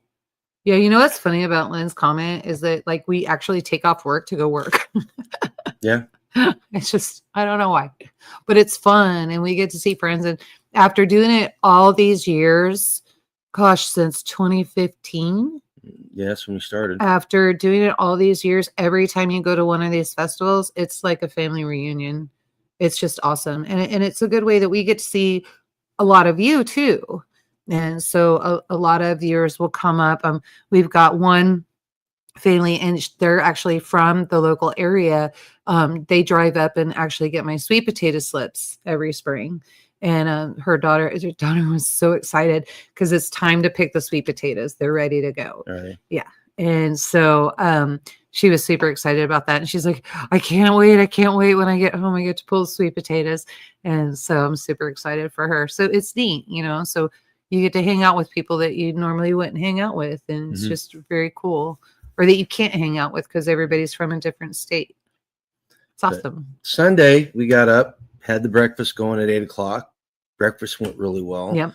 Yeah. You know what's funny about Lynn's comment is that like we actually take off work to go work.
Yeah.
It's just, I don't know why, but it's fun and we get to see friends. And after doing it all these years, gosh, since 2015.
Yeah, that's when we started.
After doing it all these years, every time you go to one of these festivals, it's like a family reunion. It's just awesome. And it's a good way that we get to see a lot of you too. And so a lot of viewers will come up. We've got one family and they're actually from the local area. They drive up and actually get my sweet potato slips every spring. And her daughter was so excited because it's time to pick the sweet potatoes. They're ready to go.
Right.
Yeah. And so she was super excited about that. And she's like, I can't wait. I can't wait when I get home. I get to pull the sweet potatoes. And so I'm super excited for her. So it's neat, you know, so you get to hang out with people that you normally wouldn't hang out with. And it's just very cool. Or that you can't hang out with because everybody's from a different state. It's awesome.
But Sunday, we got up, had the breakfast going at 8:00. Breakfast went really well.
Yep.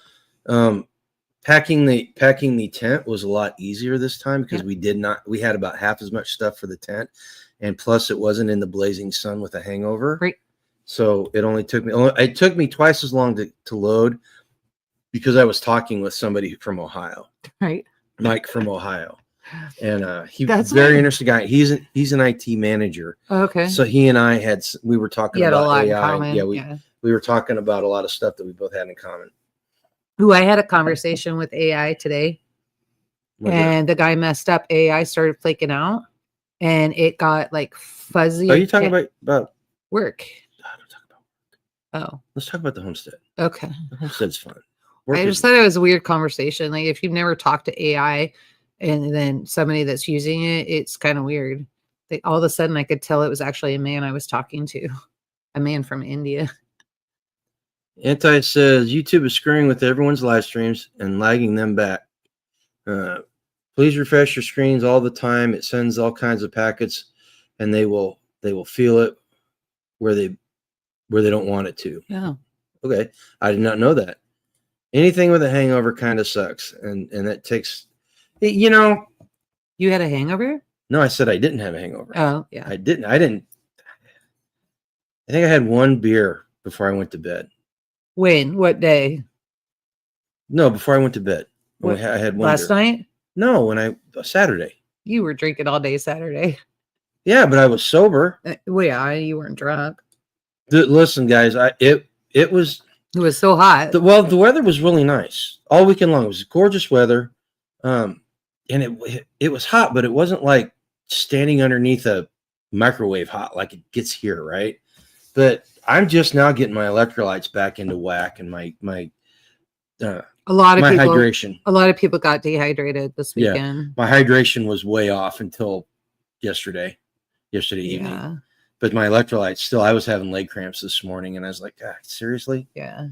Packing the tent was a lot easier this time because we had about half as much stuff for the tent. And plus it wasn't in the blazing sun with a hangover.
Right.
So it took me twice as long to load because I was talking with somebody from Ohio.
Right.
Mike from Ohio. And he's a very interesting guy. He's an IT manager.
Okay.
So he and I we were talking about
a lot
AI.
in common.
Yeah, we were talking about a lot of stuff that we both had in common.
Ooh, I had a conversation with AI today. And the guy messed up. AI started flaking out and it got like fuzzy.
Are you talking about
work?
I don't talk about work.
Oh.
Let's talk about the homestead.
Okay.
The homestead's fun.
I just thought it was a weird conversation. Like if you've never talked to AI and then somebody that's using it, it's kind of weird. Like all of a sudden I could tell it was actually a man I was talking to, a man from India.
Anti says YouTube is screwing with everyone's live streams and lagging them back. Please refresh your screens all the time. It sends all kinds of packets and they will feel it where they don't want it to.
Yeah.
Okay. I did not know that. Anything with a hangover kind of sucks. And that takes, you know.
You had a hangover?
No, I said I didn't have a hangover.
Oh, yeah.
I didn't. I think I had one beer before I went to bed.
When? What day?
No, before I went to bed. I had one
last
beer.
Night?
No, Saturday.
You were drinking all day Saturday.
Yeah, but I was sober.
Well, yeah, you weren't drunk.
Listen, guys, it was
so hot.
The weather was really nice all weekend long. It was gorgeous weather, and it was hot, but it wasn't like standing underneath a microwave hot like it gets here, right? But I'm just now getting my electrolytes back into whack, and my hydration.
A lot of people got dehydrated this weekend.
Yeah, my hydration was way off until yesterday evening. But my electrolytes still, I was having leg cramps this morning and I was like, God, seriously?
Yeah.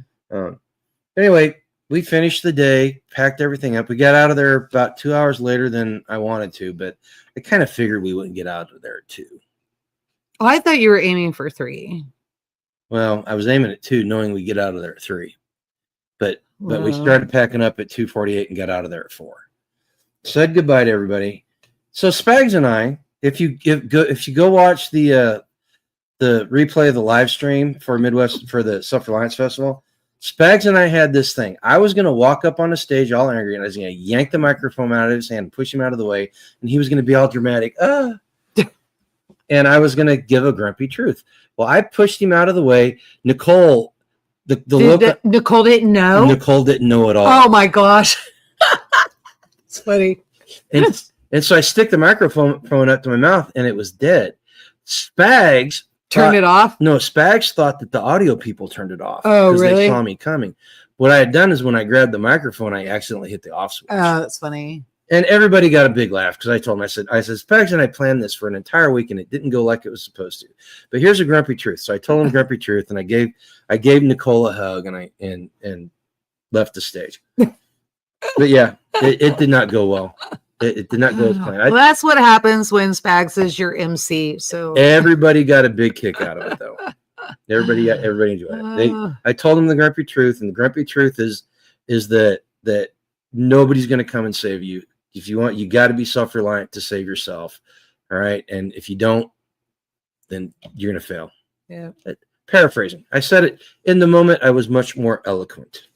Anyway, we finished the day, packed everything up. We got out of there about 2 hours later than I wanted to, but I kind of figured we wouldn't get out of there at 2.
Oh, I thought you were aiming for 3.
Well, I was aiming at 2, knowing we'd get out of there at 3. But we started packing up at 2:48 and got out of there at 4. Said goodbye to everybody. So Spags and I, if you go watch the replay of the live stream for Midwest for the Self-Reliance Festival, Spags and I had this thing. I was going to walk up on the stage all angry and I was going to yank the microphone out of his hand, push him out of the way, and he was going to be all dramatic. And I was going to give a grumpy truth. Well, I pushed him out of the way. Nicole,
Nicole didn't know?
Nicole didn't know at all.
Oh my gosh. It's funny.
And so I stick the microphone up to my mouth and it was dead. Spags
turned it off?
No, Spags thought that the audio people turned it off.
Oh, really?
They saw me coming. What I had done is when I grabbed the microphone, I accidentally hit the off switch.
Oh, that's funny.
And everybody got a big laugh because I told them, I said, Spags and I planned this for an entire week and it didn't go like it was supposed to. But here's a grumpy truth. So I told him grumpy truth and I gave Nicole a hug and left the stage. But yeah, it did not go well. It did not go as planned.
Well, that's what happens when Spags is your MC. So
everybody got a big kick out of it, though. Everybody enjoyed it. I told them the grumpy truth, and the grumpy truth is that that nobody's going to come and save you. If you want, you got to be self-reliant to save yourself. All right. And if you don't, then you're going to fail.
Yeah.
Paraphrasing. I said it in the moment. I was much more eloquent.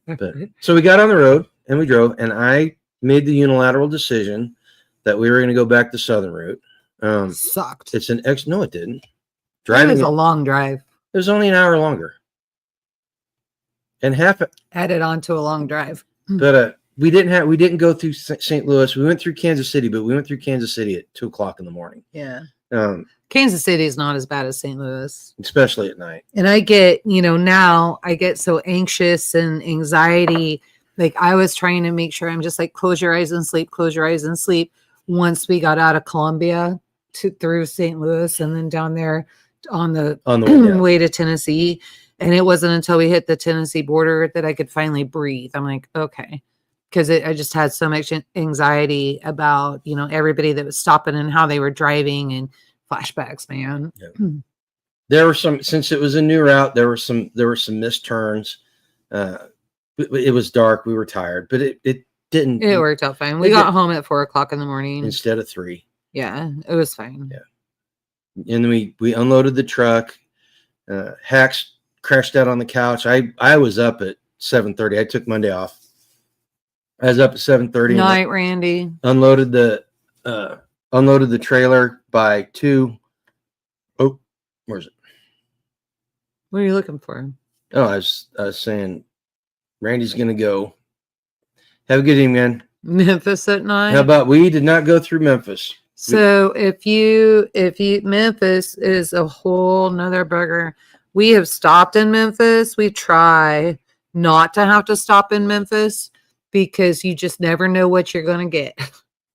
But, so we got on the road and we drove, and I made the unilateral decision that we were going to go back the southern route.
Sucked.
It's an no, it didn't.
Driving was a long drive.
It was only an hour longer, and
added on to a long drive.
But we didn't go through St. Louis. We went through Kansas City, but we went through Kansas City at 2:00 in the morning.
Yeah. Kansas City is not as bad as St. Louis,
especially at night.
And I get, now I get so anxious and anxiety. Like I was trying to make sure I'm just like, close your eyes and sleep, close your eyes and sleep. Once we got out of Columbia through St. Louis and then down there on the way to Tennessee. And it wasn't until we hit the Tennessee border that I could finally breathe. I'm like, okay. Because I just had so much anxiety about, everybody that was stopping and how they were driving and flashbacks, man.
Yeah. There were some, since it was a new route, there were some missed turns. It was dark. We were tired, but it didn't.
It worked out fine. We got home at 4:00 in the morning
instead of 3.
Yeah, it was fine.
Yeah. And then we unloaded the truck. Hacks crashed out on the couch. I was up at 7:30. I took Monday off. I was up at 7:30.
Night, Randy.
Unloaded the trailer by 2. Oh, where's it?
What are you looking for?
Oh, I was saying, Randy's gonna go. Have a good evening, man.
Memphis at 9.
How about we did not go through Memphis?
So if you Memphis is a whole nother burger. We have stopped in Memphis. We try not to have to stop in Memphis because you just never know what you're going to get.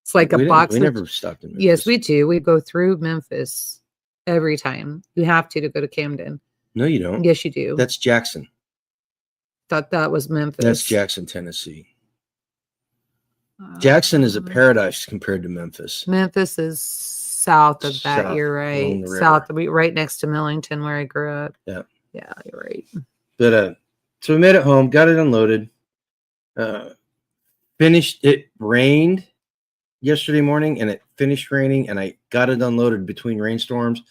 It's like a box.
We never stopped in Memphis.
Yes, we do. We go through Memphis every time. You have to go to Camden.
No, you don't.
Yes, you do.
That's Jackson.
Thought that was Memphis.
That's Jackson, Tennessee. Jackson is a paradise compared to Memphis.
Memphis is south of that. You're right. South, right next to Millington, where I grew up.
Yeah.
Yeah, you're right.
But so we made it home, got it unloaded. Finished. It rained yesterday morning, and it finished raining, and I got it unloaded between rainstorms,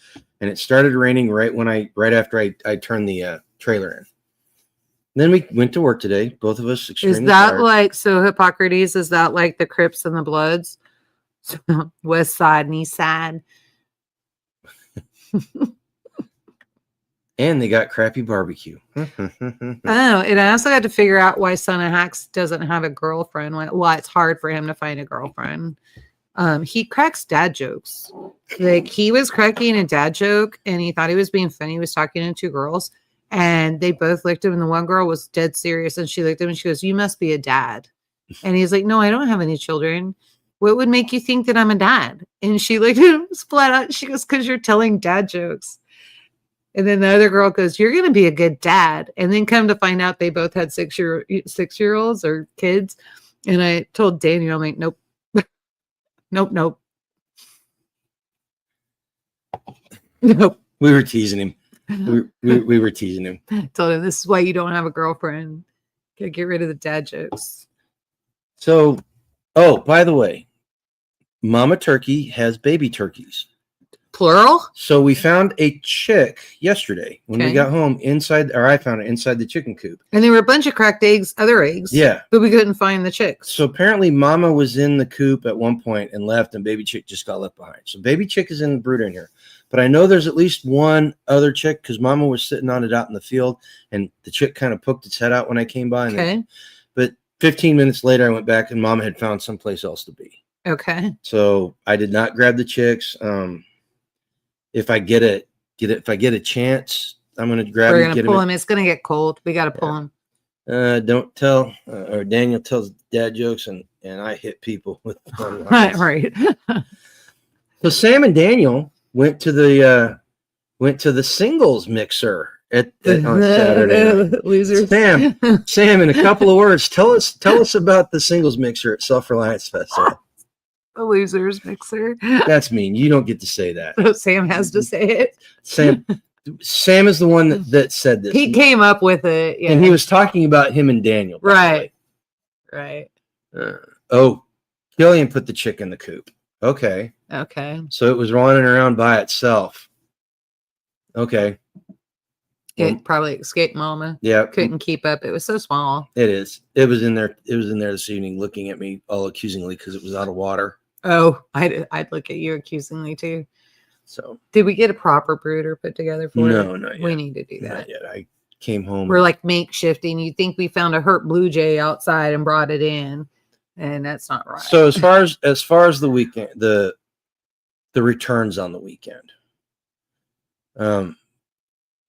and it started raining right after I turned the trailer in. Then we went to work today. Both of us extremely
Is that
tired.
like, so Hippocrates, is that like the Crips and the Bloods? West side and east side.
And they got crappy barbecue.
Oh, and I also had to figure out why Son of Hacks doesn't have a girlfriend. Why it's hard for him to find a girlfriend. He cracks dad jokes. Like he was cracking a dad joke and he thought he was being funny. He was talking to 2 girls. And they both looked at him, and the one girl was dead serious. And she looked at him and she goes, "You must be a dad." And he's like, "No, I don't have any children. What would make you think that I'm a dad?" And she looked at him flat out. She goes, "Because you're telling dad jokes." And then the other girl goes, "You're going to be a good dad." And then come to find out they both had 6-year-olds or kids. And I told Daniel, I'm like, "Nope, nope, nope, nope."
We were teasing him. We were teasing him.
I told him, "This is why you don't have a girlfriend. Gotta get rid of the dad jokes."
So, oh, by the way, Mama Turkey has baby turkeys.
Plural?
So we found a chick yesterday when we got home I found it inside the chicken coop.
And there were a bunch of cracked eggs, other eggs.
Yeah.
But we couldn't find the chicks.
So apparently Mama was in the coop at one point and left, and baby chick just got left behind. So baby chick is in the brooder in here. But I know there's at least one other chick because Mama was sitting on it out in the field, and the chick kind of poked its head out when I came by. But 15 minutes later, I went back, and Mama had found someplace else to be.
Okay.
So I did not grab the chicks. If I get a chance, I'm going to grab.
We're going to pull him. It's going to get cold. We got to pull him.
Don't tell, or Daniel tells dad jokes, and I hit people with
right.
So Sam and Daniel went to the singles mixer on Saturday night.
Losers.
Sam, in a couple of words, tell us about the singles mixer at Self-Reliance Festival.
The losers mixer.
That's mean. You don't get to say that.
Sam has to say it.
Sam, Sam is the one that said this.
He came up with it. Yeah.
And he was talking about him and Daniel.
Right. Right.
Gillian put the chick in the coop. Okay.
Okay.
So it was running around by itself. Okay.
It probably escaped Mama.
Yeah.
Couldn't keep up. It was so small.
It is. It was in there. It was in there this evening looking at me all accusingly because it was out of water.
Oh, I'd look at you accusingly too.
So
did we get a proper brooder put together for it?
No, not yet.
We need to do that.
Not yet. I came home.
We're like makeshifting. You think we found a hurt blue jay outside and brought it in, and that's not right.
So as far as the weekend, the returns on the weekend,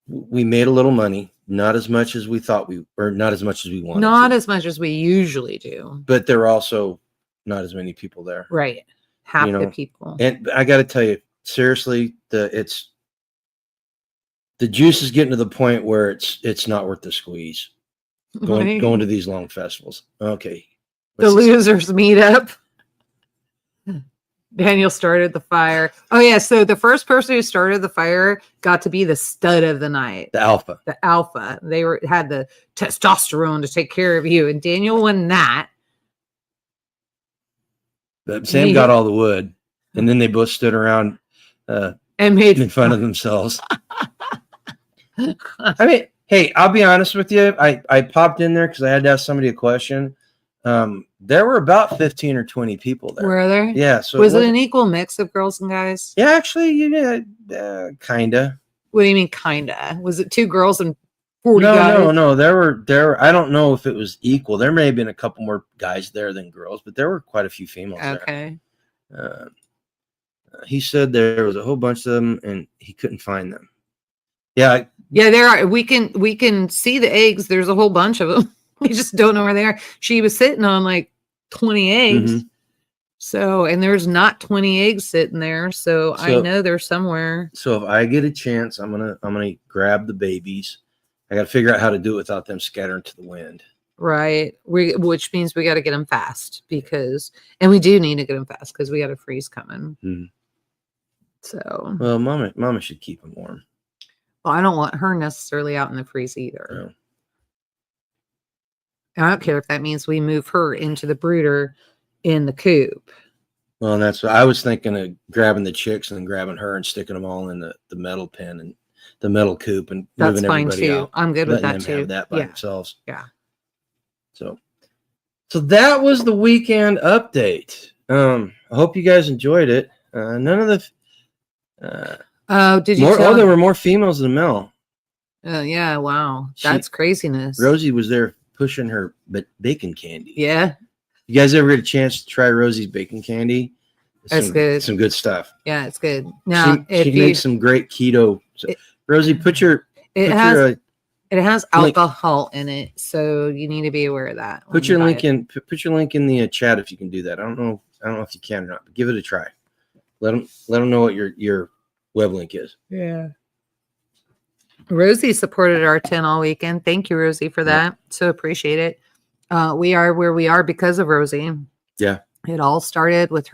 we made a little money, not as much as we thought not as much as we wanted.
Not as much as we usually do.
But there are also not as many people there.
Right. Half the people.
And I got to tell you, seriously, the juice is getting to the point where it's not worth the squeeze. Going to these long festivals. Okay.
The losers meet up. Daniel started the fire. Oh yeah, so the first person who started the fire got to be the stud of the night.
The alpha.
The alpha. They had the testosterone to take care of you, and Daniel won that.
But Sam got all the wood, and then they both stood around
and made
fun of themselves. I mean, hey, I'll be honest with you. I popped in there because I had to ask somebody a question. There were about 15 or 20 people there.
Were there?
Yeah. So
was it an equal mix of girls and guys?
Yeah, actually, kinda.
What do you mean, kinda? Was it 2 girls and 40 guys?
No. There were. I don't know if it was equal. There may have been a couple more guys there than girls, but there were quite a few females.
Okay.
There. He said there was a whole bunch of them, and he couldn't find them. Yeah.
Yeah, there are. We can see the eggs. There's a whole bunch of them. We just don't know where they are. She was sitting on like 20 eggs. Mm-hmm. So, and there's not 20 eggs sitting there. So I know they're somewhere.
So if I get a chance, I'm gonna grab the babies. I got to figure out how to do it without them scattering to the wind.
Right. Which means we got to get them fast and we do need to get them fast because we got a freeze coming. Mm-hmm. So.
Well, Mama should keep them warm.
Well, I don't want her necessarily out in the freeze either.
No.
I don't care if that means we move her into the brooder in the coop.
Well, and that's what I was thinking of, grabbing the chicks and grabbing her and sticking them all in the metal pen and the metal coop and
that's
moving
fine
everybody
too.
out.
I'm good with that
them
too.
Have that by themselves.
Yeah.
So that was the weekend update. I hope you guys enjoyed it. None of the.
Did you?
There were more females than male.
Yeah. Wow. That's craziness.
Rosie was there pushing her bacon candy.
Yeah.
You guys ever get a chance to try Rosie's bacon candy?
That's good.
Some good stuff.
Yeah, it's good. Now,
she makes some great keto. Rosie, it
has alcohol in it, so you need to be aware of that.
Put your link in the chat if you can do that. I don't know if you can or not, but give it a try. Let them know what your web link is.
Yeah. Rosie supported our 10 all weekend. Thank you, Rosie, for that. So appreciate it. We are where we are because of Rosie.
Yeah.
It all started with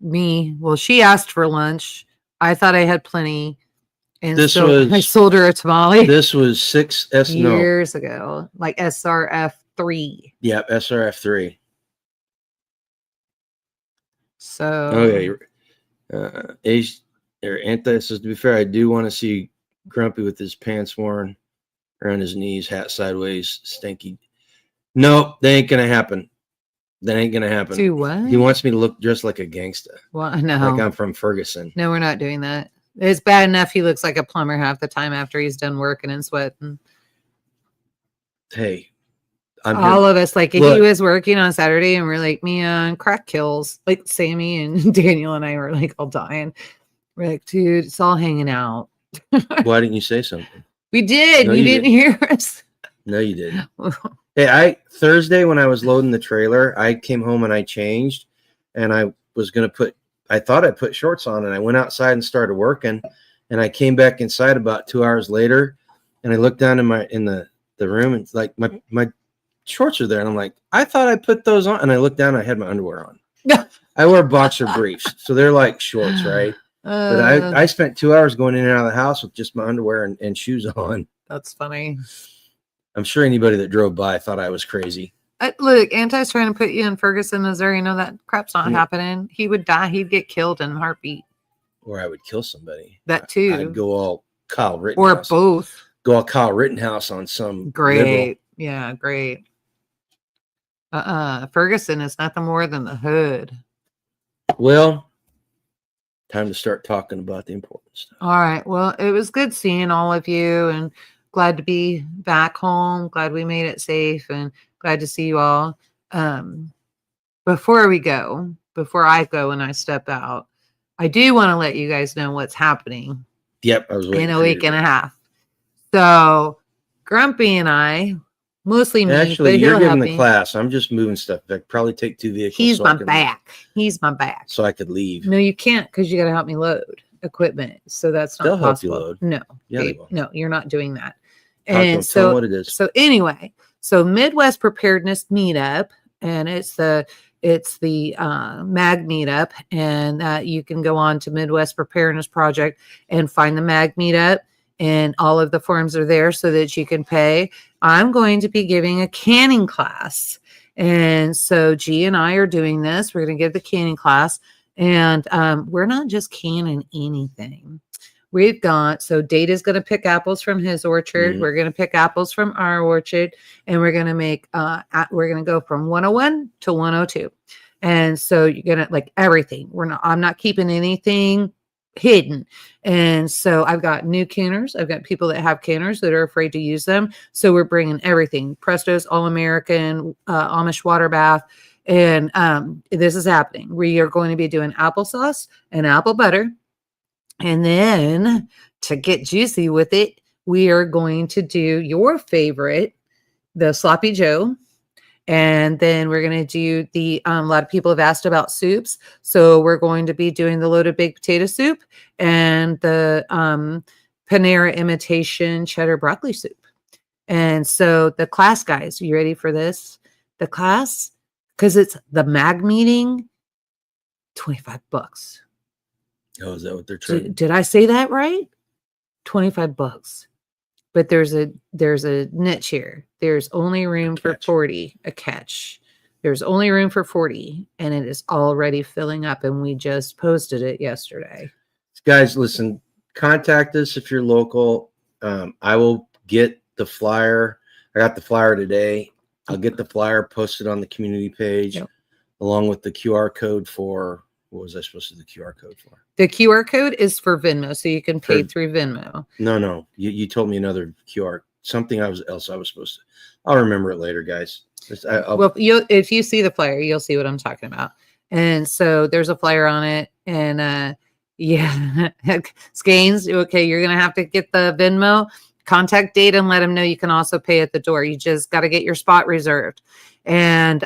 me. Well, she asked for lunch. I thought I had plenty. And I sold her a tamale.
This was
years ago, like SRF 3.
Yeah, SRF 3.
So
Anti says, to be fair, I do want to see Grumpy with his pants worn around his knees, hat sideways, stinky. No, that ain't gonna happen.
Do what?
He wants me to look just like a gangsta.
Well, no.
Like I'm from Ferguson.
No, we're not doing that. It's bad enough he looks like a plumber half the time after he's done working and sweating.
Hey,
all of us, like, he was working on Saturday and we're like, man, crack kills. Like Sammy and Daniel and I were like all dying. We're like, dude, it's all hanging out.
Why didn't you say something?
We did. No, you didn't hear us.
No, you didn't. Hey, Thursday when I was loading the trailer, I came home and I changed, and I was gonna I thought I put shorts on, and I went outside and started working, and I came back inside about 2 hours later, and I looked down in the room, and it's like my shorts are there, and I'm like, I thought I put those on, and I looked down, and I had my underwear on. I wear boxer briefs, so they're like shorts, right? But I spent 2 hours going in and out of the house with just my underwear and shoes on.
That's funny.
I'm sure anybody that drove by thought I was crazy.
Look, Anti's trying to put you in Ferguson, Missouri. No, that crap's not happening. He would die. He'd get killed in a heartbeat.
Or I would kill somebody.
That too.
I'd go all Kyle Rittenhouse.
Or both.
Go all Kyle Rittenhouse on some
great.
Liberal.
Yeah, great. Ferguson is nothing more than the hood.
Well, time to start talking about the important stuff.
All right. Well, it was good seeing all of you and glad to be back home. Glad we made it safe and glad to see you all. Before I go and I step out, I do want to let you guys know what's happening.
Yep. I was waiting
in a week and a half. So Grumpy and I, mostly me.
Actually,
but
you're giving the
me.
class. I'm just moving stuff. I'd probably take 2 vehicles.
He's my back. He's my back.
So I could leave.
No, you can't because you got to help me load equipment. So that's not
They'll
possible.
help you load.
No.
Yeah, they will.
No, you're not doing that.
Tell
And
them
so
what it is.
So anyway, so Midwest Preparedness Meetup, and it's the MAG Meetup, and you can go on to Midwest Preparedness Project and find the MAG Meetup, and all of the forms are there so that you can pay. I'm going to be giving a canning class, and so G and I are doing this. We're going to give the canning class, and we're not just canning anything. We've got, so Data's going to pick apples from his orchard.
Mm-hmm.
We're going to pick apples from our orchard, and we're going to make, we're going to go from 101 to 102. And so you're going to like everything. I'm not keeping anything hidden. And so I've got new canners. I've got people that have canners that are afraid to use them. So we're bringing everything. Presto's All-American, Amish water bath. And this is happening. We are going to be doing applesauce and apple butter. And then to get juicy with it, we are going to do your favorite, the Sloppy Joe. And then we're going to do a lot of people have asked about soups. So we're going to be doing the loaded baked potato soup and the Panera imitation cheddar broccoli soup. And so the class, guys, you ready for this? The class, because it's the MAG meeting, $25.
Oh, is that what they're trying?
Did I say that right? $25. But there's a niche here. There's only room for 40, a catch. There's only room for 40, and it is already filling up, and we just posted it yesterday.
Guys, listen, contact us if you're local. I will get the flyer. I got the flyer today. I'll get the flyer posted on the community page, along with the QR code for, what was I supposed to do the QR code for?
The QR code is for Venmo, so you can pay through Venmo.
No. You told me another QR, something else I was supposed to. I'll remember it later, guys.
Well, if you see the flyer, you'll see what I'm talking about. And so there's a flyer on it, and Skeins, okay, you're gonna have to get the Venmo. Contact Data and let them know you can also pay at the door. You just got to get your spot reserved. And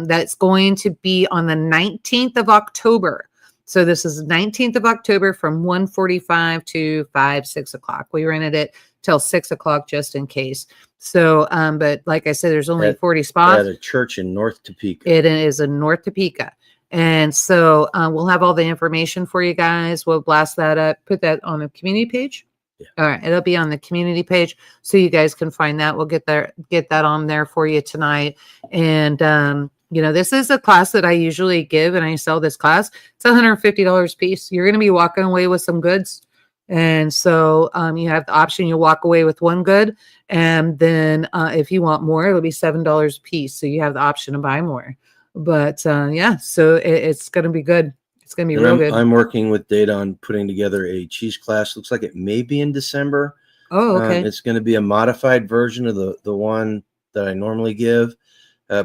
that's going to be on the 19th of October. So this is 19th of October from 1:45 to 6 o'clock. We rented it till 6 o'clock just in case. So, but like I said, there's only 40 spots.
At a church in North Topeka.
It is in North Topeka. And so we'll have all the information for you guys. We'll blast that up, put that on the community page. Yeah. All right. It'll be on the community page so you guys can find that. We'll get that on there for you tonight. And, this is a class that I usually give, and I sell this class. It's $150 a piece. You're going to be walking away with some goods. And so you have the option. You walk away with one good. And then if you want more, it'll be $7 a piece. So you have the option to buy more. But so it's going to be good. It's going to be real good.
I'm working with Data on putting together a cheese class. Looks like it may be in December.
Oh, okay.
It's going to be a modified version of the one that I normally give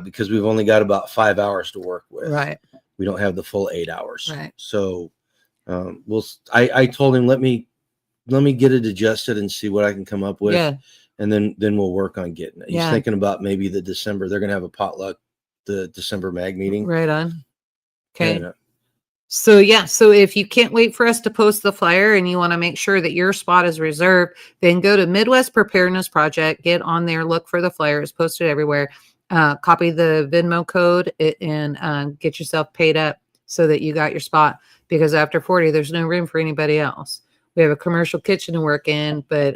because we've only got about 5 hours to work with.
Right.
We don't have the full 8 hours.
Right.
So I told him, let me get it adjusted and see what I can come up with.
Yeah.
And then we'll work on getting it. He's thinking about maybe the December. They're going to have a potluck, the December MAG meeting.
Right on. Okay.
And,
so if you can't wait for us to post the flyer and you want to make sure that your spot is reserved, then go to Midwest Preparedness Project, get on there, look for the flyer. It's posted everywhere. Copy the Venmo code and get yourself paid up so that you got your spot. because after 40, there's no room for anybody else. We have a commercial kitchen to work in, but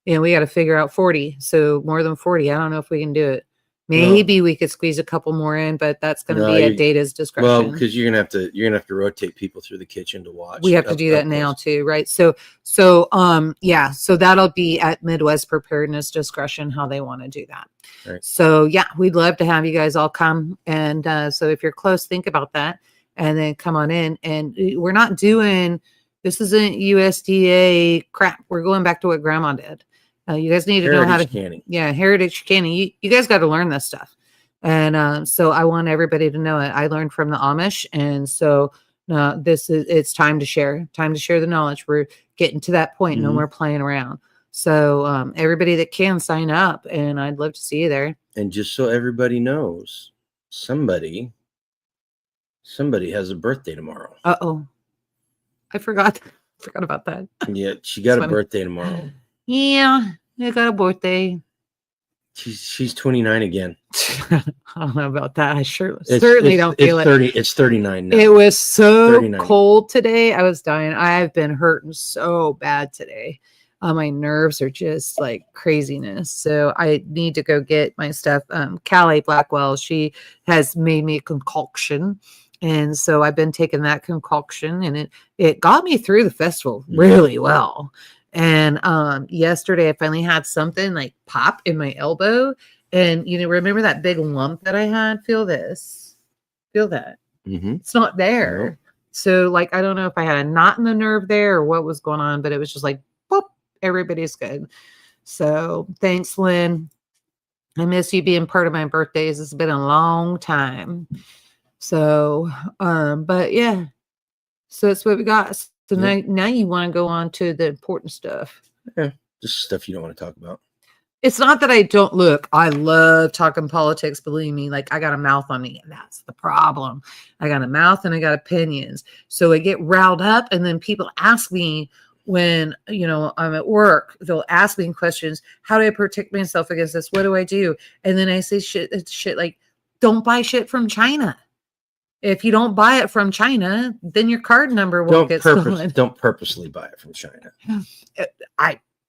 we got to figure out 40. So more than 40, I don't know if we can do it. Maybe we could squeeze a couple more in, but that's going to be at Data's discretion.
Well, because you're gonna have to rotate people through the kitchen to watch.
We have to do that now too, right? So that'll be at Midwest Preparedness discretion how they want to do that.
Right.
So yeah, we'd love to have you guys all come, and so if you're close, think about that, and then come on in. And we're not doing this isn't USDA crap. We're going back to what Grandma did. You guys need to know how to
canning.
Yeah, heritage canning. You guys got to learn this stuff. And so I want everybody to know it. I learned from the Amish. And so it's time to share the knowledge. We're getting to that point. No more playing around. So everybody that can sign up, and I'd love to see you there.
And just so everybody knows, somebody has a birthday tomorrow.
Uh-oh. I forgot about that.
Yeah, she got a birthday tomorrow.
Yeah, I got a birthday.
She's 29 again.
I don't know about that. I certainly don't feel it.
It's 39 now.
It was so cold today. I was dying. I've been hurting so bad today. My nerves are just like craziness. So I need to go get my stuff. Callie Blackwell, she has made me a concoction. And so I've been taking that concoction, and it got me through the festival really well. And yesterday I finally had something like pop in my elbow. And, remember that big lump that I had? Feel this. Feel that. It's not there. No. So, like, I don't know if I had a knot in the nerve there or what was going on, but it was just like, boop, everybody's good. So, thanks, Lynn. I miss you being part of my birthdays. It's been a long time. So, but yeah. So, that's what we got. So now you want to go on to the important stuff.
Yeah, just stuff you don't want to talk about.
It's not that I don't look. I love talking politics. Believe me, like I got a mouth on me, and that's the problem. I got a mouth and I got opinions. So I get riled up, and then people ask me when I'm at work. They'll ask me questions. How do I protect myself against this? What do I do? And then I say shit like, don't buy shit from China. If you don't buy it from China, then your card number won't get stolen.
Don't purposely buy it from China.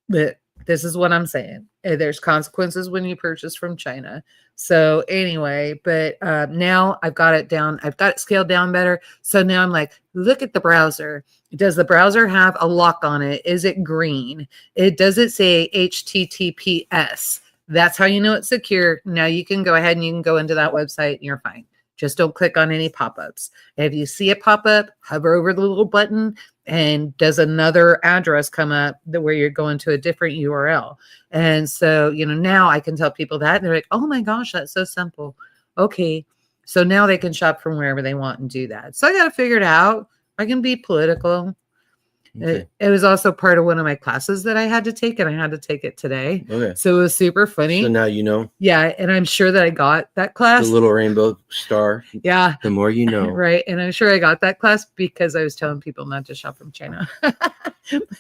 This is what I'm saying. There's consequences when you purchase from China. So anyway, but now I've got it down. I've got it scaled down better. So now I'm like, look at the browser. Does the browser have a lock on it? Is it green? Does it say HTTPS? That's how you know it's secure. Now you can go ahead and you can go into that website and you're fine. Just don't click on any pop-ups. If you see a pop-up, hover over the little button, and does another address come up where you're going to a different URL. And so, now I can tell people that, and they're like, oh my gosh, that's so simple. Okay. So now they can shop from wherever they want and do that. So I got to figure it out. I can be political. Okay. It was also part of one of my classes that I had to take, and I had to take it today.
Okay.
So it was super funny.
So now you know.
Yeah, and I'm sure that I got that class.
The little rainbow star.
Yeah.
The more you know.
Right. And I'm sure I got that class because I was telling people not to shop from China. But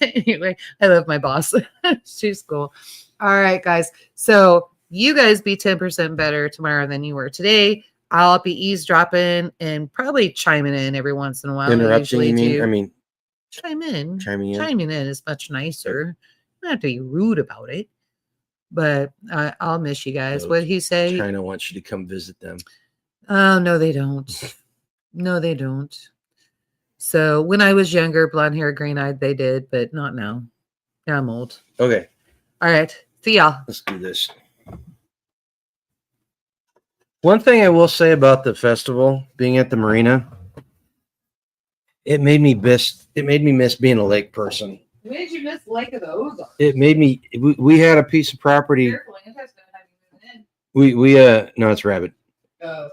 anyway, I love my boss. She's cool. All right, guys. So you guys be 10% better tomorrow than you were today. I'll be eavesdropping and probably chiming in every once in a while.
Interrupting, you mean? I mean,
chiming in is much nicer. You don't have to be rude about it, but I'll miss you guys. What did he say?
China wants you to come visit them.
Oh, no, they don't. No, they don't. So when I was younger, blonde hair, green eyed, they did, but not now. Now I'm old.
Okay.
All right. See y'all.
Let's do this. One thing I will say about the festival, being at the marina, it made me miss being a lake person.
It made you miss Lake of the Ozarks.
It made me. We had a piece of property.
Careful, Angel's gonna have you moving in.
We no, it's Rabbit.
Oh.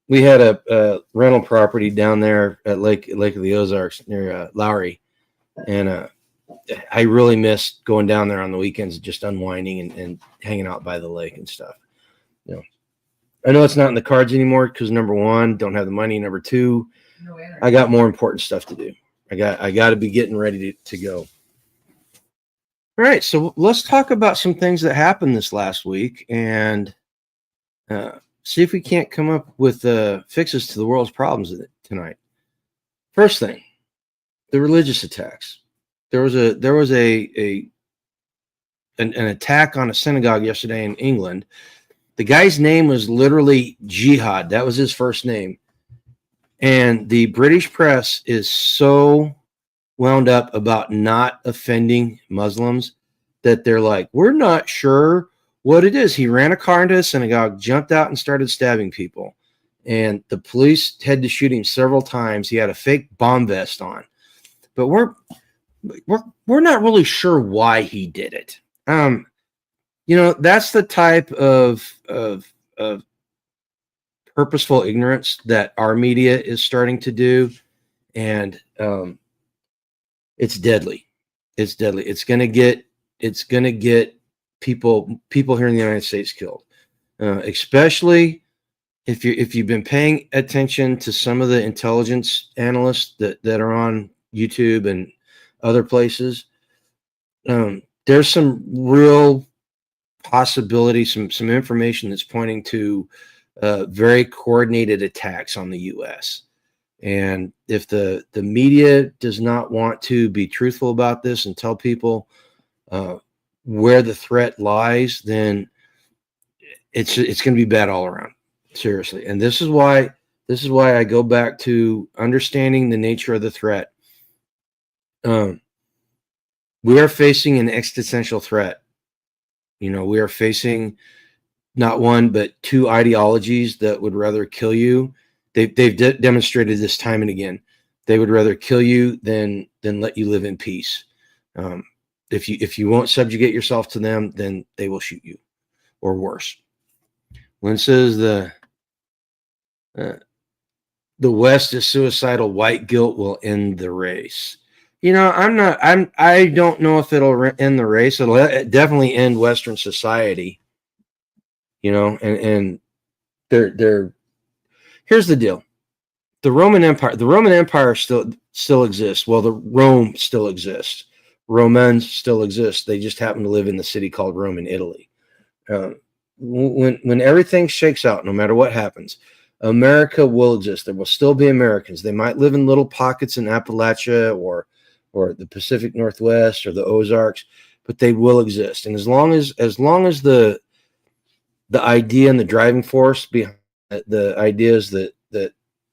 We had a rental property down there at Lake of the Ozarks near Lowry, and I really missed going down there on the weekends, just unwinding and hanging out by the lake and stuff. I know it's not in the cards anymore because number one, don't have the money. Number two, I got more important stuff to do. I got to be getting ready to go. All right, so let's talk about some things that happened this last week and see if we can't come up with fixes to the world's problems tonight. First thing, the religious attacks. There was an attack on a synagogue yesterday in England. The guy's name was literally Jihad. That was his first name. And the British press is so wound up about not offending Muslims that they're like, we're not sure what it is. He ran a car into a synagogue, jumped out, and started stabbing people. And the police had to shoot him several times. He had a fake bomb vest on. But we're not really sure why he did it. That's the type of purposeful ignorance that our media is starting to do, and it's deadly. It's deadly. It's gonna get people here in the United States killed, especially if you've been paying attention to some of the intelligence analysts that are on YouTube and other places. There's some real possibility, some information that's pointing to very coordinated attacks on the U.S. And if the media does not want to be truthful about this and tell people where the threat lies, then it's going to be bad all around. Seriously. And this is why I go back to understanding the nature of the threat. We are facing an existential threat. We are facing not one, but two ideologies that would rather kill you. They've demonstrated this time and again. They would rather kill you than let you live in peace. If you won't subjugate yourself to them, then they will shoot you, or worse. When it says the West is suicidal, white guilt will end the race. I don't know if it'll end the race. It'll definitely end Western society. And here's the deal. The Roman Empire still exists. Well, the Rome still exists. Romans still exist. They just happen to live in the city called Rome in Italy. When everything shakes out, no matter what happens, America will exist. There will still be Americans. They might live in little pockets in Appalachia or the Pacific Northwest or the Ozarks, but they will exist. And as long as the idea and the driving force behind the ideas that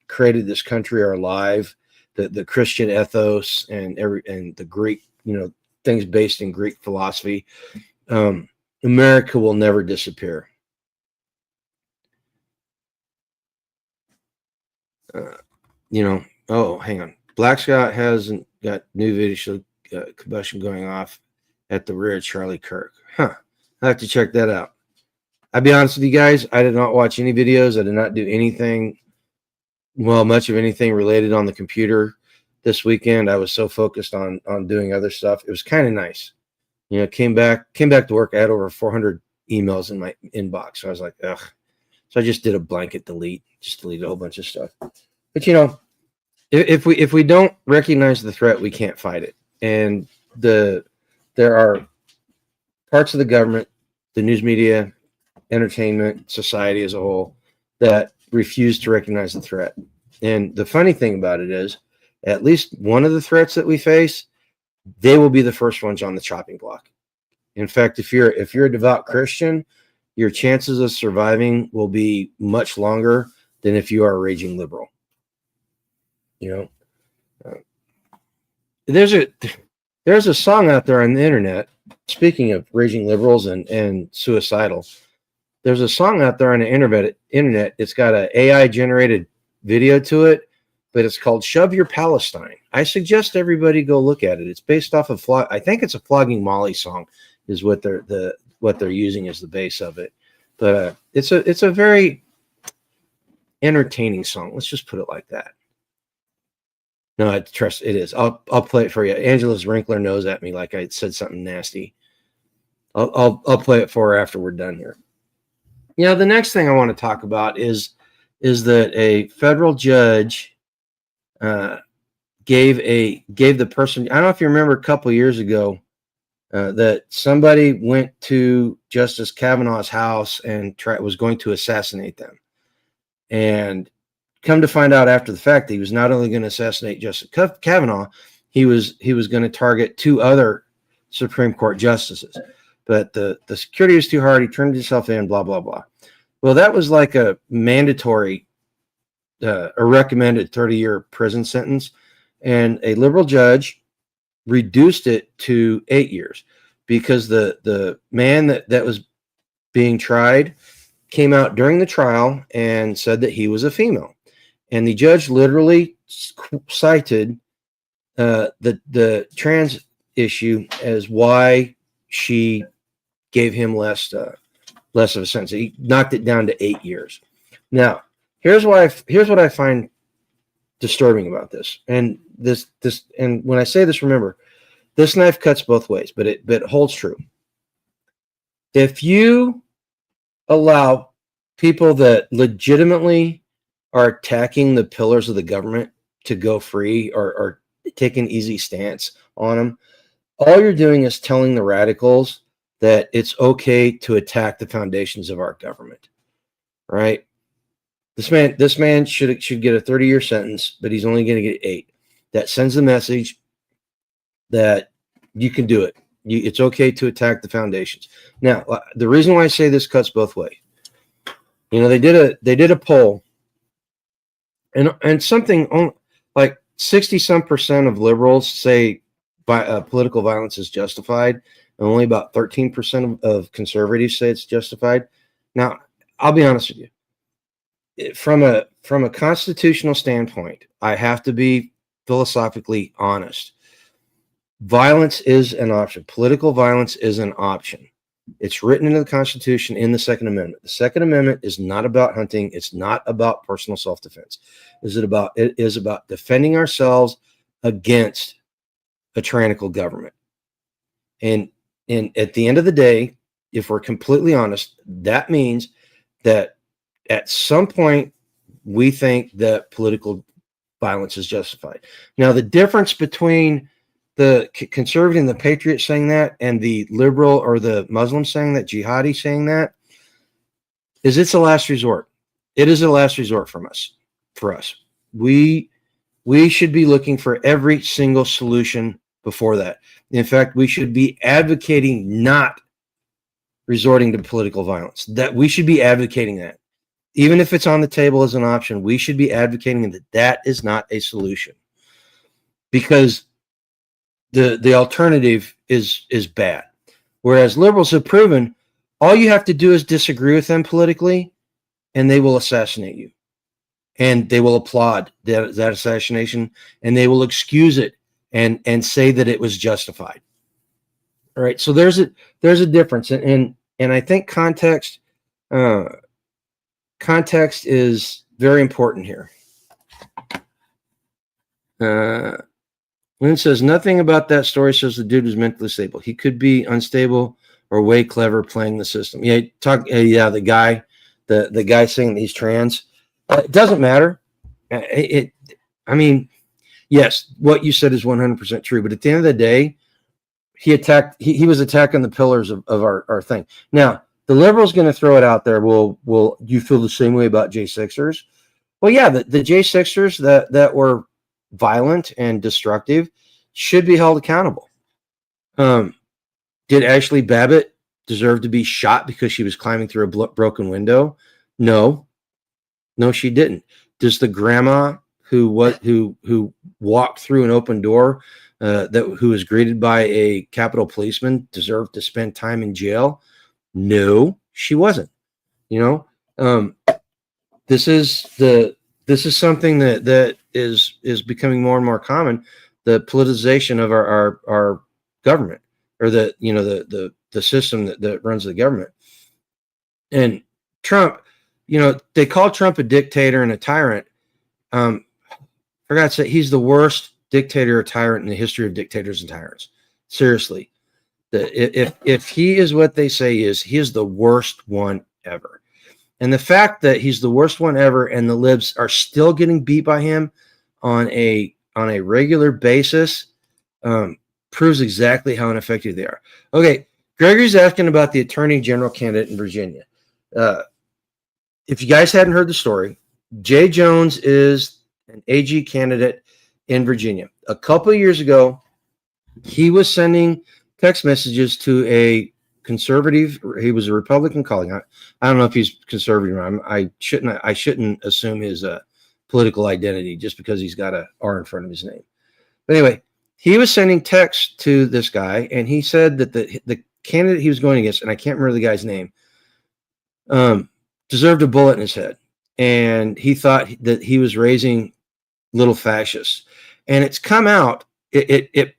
created this country are alive, the Christian ethos and the Greek, things based in Greek philosophy, America will never disappear. Hang on. Black Scott hasn't got new video combustion going off at the rear of Charlie Kirk. I have to check that out. I'll be honest with you guys. I did not watch any videos. I did not do much of anything related on the computer this weekend. I was so focused on doing other stuff. It was kind of nice. Came back to work. I had over 400 emails in my inbox. So I was like, ugh. So I just did a blanket delete, just deleted a whole bunch of stuff. But if we don't recognize the threat, we can't fight it. And there are parts of the government, the news media, entertainment, society as a whole, that refuse to recognize the threat. And the funny thing about it is, at least one of the threats that we face, they will be the first ones on the chopping block. In fact, if you're a devout Christian, your chances of surviving will be much longer than if you are a raging liberal. There's a song out there on the internet. Speaking of raging liberals and suicidal, there's a song out there on the internet. It's got an AI generated video to it, but it's called "Shove Your Palestine." I suggest everybody go look at it. It's based off of I think it's a Flogging Molly song, is what they're using as the base of it. But it's a very entertaining song. Let's just put it like that. No, I trust it is. I'll play it for you. Angela's wrinkler nose at me like I said something nasty. I'll play it for her after we're done here. The next thing I want to talk about is that a federal judge gave the person, I don't know if you remember a couple of years ago, that somebody went to Justice Kavanaugh's house and was going to assassinate them. And come to find out after the fact that he was not only going to assassinate Justice Kavanaugh, he was going to target 2 other Supreme Court justices. But the security was too hard. He turned himself in, blah, blah, blah. Well, that was like a mandatory, a recommended 30-year prison sentence. And a liberal judge reduced it to 8 years because the man that was being tried came out during the trial and said that he was a female. And the judge literally cited the trans issue as why she gave him less of a sentence. He knocked it down to 8 years. Now, here's what I find disturbing about this. And and when I say this, remember, this knife cuts both ways, but it holds true. If you allow people that legitimately are attacking the pillars of the government to go free or take an easy stance on them, all you're doing is telling the radicals that it's okay to attack the foundations of our government, right? This man should get a 30-year sentence, but he's only going to get 8. That sends the message that you can do it. It's okay to attack the foundations. Now, the reason why I say this cuts both ways, they did a poll, and something like 60% of liberals say political violence is justified, and only about 13% of conservatives say it's justified. Now, I'll be honest with you. From a constitutional standpoint, I have to be philosophically honest. Violence is an option. Political violence is an option. It's written into the Constitution in the Second Amendment. The Second Amendment is not about hunting. It's not about personal self-defense. It is about defending ourselves against a tyrannical government. And at the end of the day, if we're completely honest, that means that at some point we think that political violence is justified. Now, the difference between the conservative and the patriot saying that and the liberal or the Muslim saying that, jihadi saying that, is it's a last resort. It is a last resort for us. We should be looking for every single solution before that. In fact, we should be advocating not resorting to political violence. That we should be advocating that. Even if it's on the table as an option, we should be advocating that is not a solution. Because the alternative is bad. Whereas liberals have proven all you have to do is disagree with them politically, and they will assassinate you. And they will applaud that assassination, and they will excuse it and say that it was justified. All right. So there's a difference. And I think context is very important here. Lynn says nothing about that story says the dude was mentally stable. He could be unstable or way clever playing the system. Yeah, the guy saying that he's trans. It doesn't matter. Yes, what you said is 100% true. But at the end of the day, he was attacking the pillars of our thing. Now, the liberals going to throw it out there. Will you feel the same way about J6ers? Well, yeah, the J6ers that were violent and destructive should be held accountable. Did Ashley Babbitt deserve to be shot because she was climbing through a broken window? No, she didn't. Does the grandma who walked through an open door who was greeted by a Capitol policeman deserve to spend time in jail? No, she wasn't. This is something that is becoming more and more common. The politicization of our government, or the system that runs the government. And Trump, they call Trump a dictator and a tyrant. For God's sake, he's the worst dictator or tyrant in the history of dictators and tyrants. Seriously. If he is what they say he is the worst one ever. And the fact that he's the worst one ever and the libs are still getting beat by him on a regular basis proves exactly how ineffective they are. Okay, Gregory's asking about the attorney general candidate in Virginia. If you guys hadn't heard the story, Jay Jones is an AG candidate in Virginia. A couple of years ago, he was sending text messages to a conservative. He was a Republican calling. I don't know if he's conservative. I shouldn't assume his political identity just because he's got a R in front of his name. But anyway, he was sending texts to this guy, and he said that the candidate he was going against, and I can't remember the guy's name, deserved a bullet in his head. And he thought that he was raising little fascists. And it's come out, it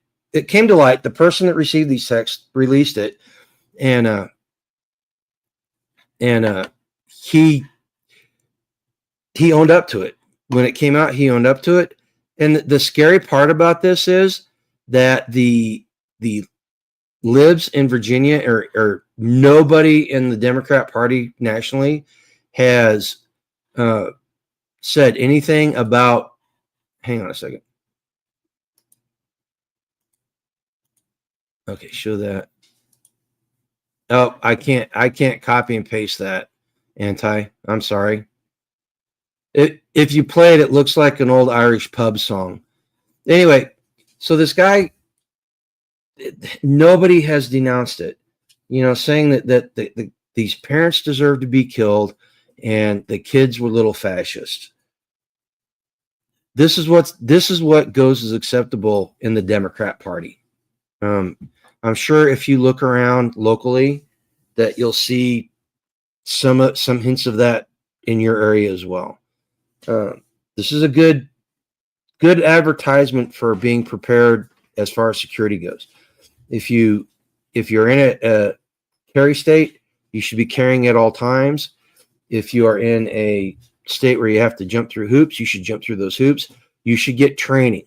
came to light. The person that received these texts released it, and he owned up to it. When it came out, he owned up to it. And the scary part about this is that the libs in Virginia, or nobody in the Democrat Party nationally has said anything about. Hang on a second. Okay, show that. Oh, I can't copy and paste that. I'm sorry. If you play it, it looks like an old Irish pub song. Anyway, so this guy, nobody has denounced it, saying that these parents deserve to be killed and the kids were little fascists. This is what goes as acceptable in the Democrat Party. I'm sure if you look around locally that you'll see some hints of that in your area as well. This is a good advertisement for being prepared as far as security goes. If you're in a carry state, you should be carrying at all times. If you are in a state where you have to jump through hoops, you should jump through those hoops. You should get training.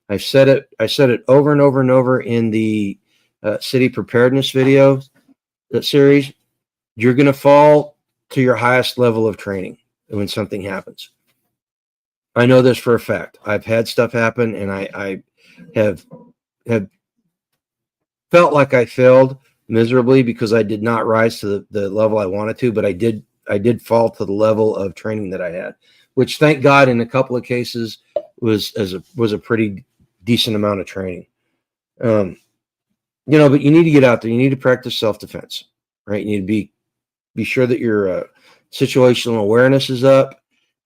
I said it over and over and over in the city preparedness video series. You're going to fall to your highest level of training when something happens. I know this for a fact. I've had stuff happen, and I have felt like I failed miserably because I did not rise to the level I wanted to, but I did fall to the level of training that I had, which, thank God, in a couple of cases was a pretty decent amount of training. But you need to get out there. You need to practice self-defense, right? You need to be sure that your situational awareness is up,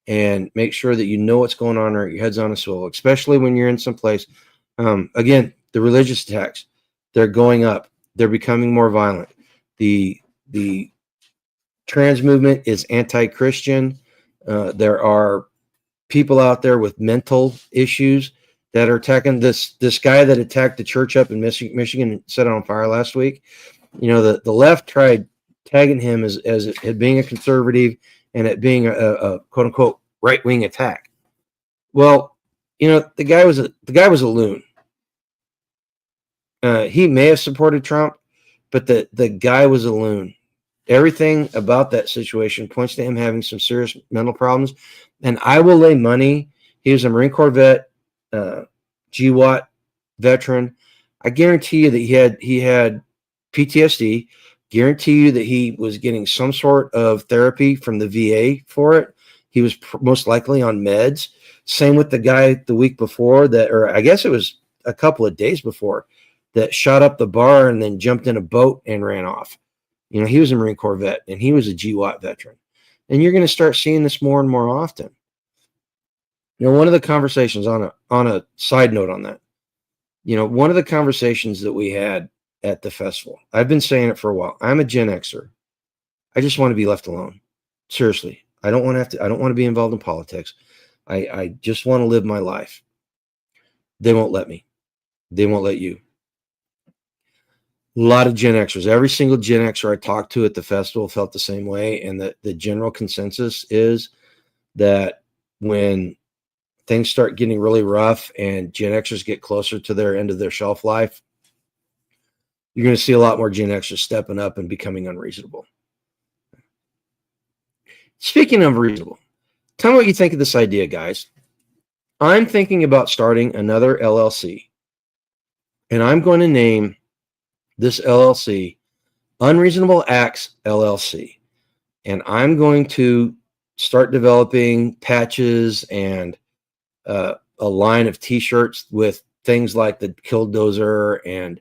and make sure that you know what's going on, or your head's on a swivel, especially when you're in some place. Again, the religious attacks, they're going up. They're becoming more violent. The trans movement is anti-Christian. There are people out there with mental issues that are attacking this guy that attacked the church up in Michigan and set it on fire last week. The left tried tagging him as it being a conservative and it being a quote unquote right-wing attack. Well, the guy was a loon. He may have supported Trump, but the guy was a loon. Everything about that situation points to him having some serious mental problems. And I will lay money. He was a Marine Corps vet, GWAT veteran. I guarantee you that he had PTSD. Guarantee you that he was getting some sort of therapy from the VA for it. He was most likely on meds. Same with the guy the week before or I guess it was a couple of days before, that shot up the bar and then jumped in a boat and ran off. He was a Marine Corps vet, and he was a GWAT veteran. And you're going to start seeing this more and more often. One of the conversations on a side note on that, one of the conversations that we had at the festival, I've been saying it for a while. I'm a Gen Xer. I just want to be left alone. Seriously. I don't want to be involved in politics. I just want to live my life. They won't let me. They won't let you. A lot of Gen Xers, every single Gen Xer I talked to at the festival felt the same way. And the general consensus is that when things start getting really rough and Gen Xers get closer to their end of their shelf life, you're going to see a lot more Gen Xers stepping up and becoming unreasonable. Speaking of reasonable, tell me what you think of this idea, guys. I'm thinking about starting another LLC, and I'm going to name this LLC Unreasonable Acts LLC. And I'm going to start developing patches and a line of T-shirts with things like the Killdozer and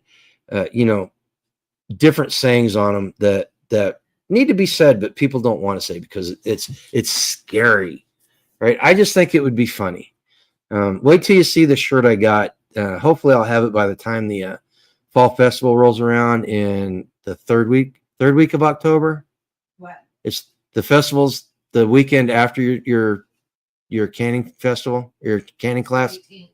different sayings on them that need to be said, but people don't want to say because it's scary, right? I just think it would be funny. Wait till you see the shirt I got. Hopefully, I'll have it by the time the fall festival rolls around in the third week of October.
What?
It's the festival's the weekend after your canning festival, your canning class.
18th.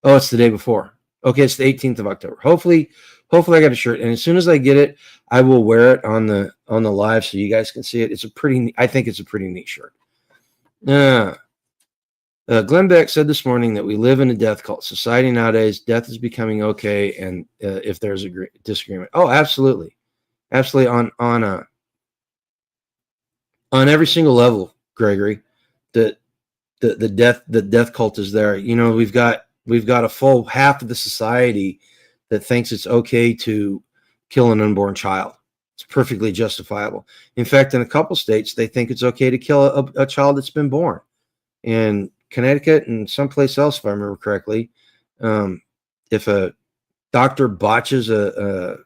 Oh, it's the day before. Okay, it's the 18th of October. Hopefully I got a shirt, and as soon as I get it, I will wear it on the live so you guys can see it. I think it's a pretty neat shirt. Glenn Beck said this morning that we live in a death cult society nowadays. Death is becoming okay, and if there's a disagreement, oh, absolutely, on every single level, Gregory, the death cult is there. We've got a full half of the society that thinks it's okay to kill an unborn child. It's perfectly justifiable. In fact, in a couple states, they think it's okay to kill a child that's been born. In Connecticut and someplace else, if I remember correctly, if a doctor botches a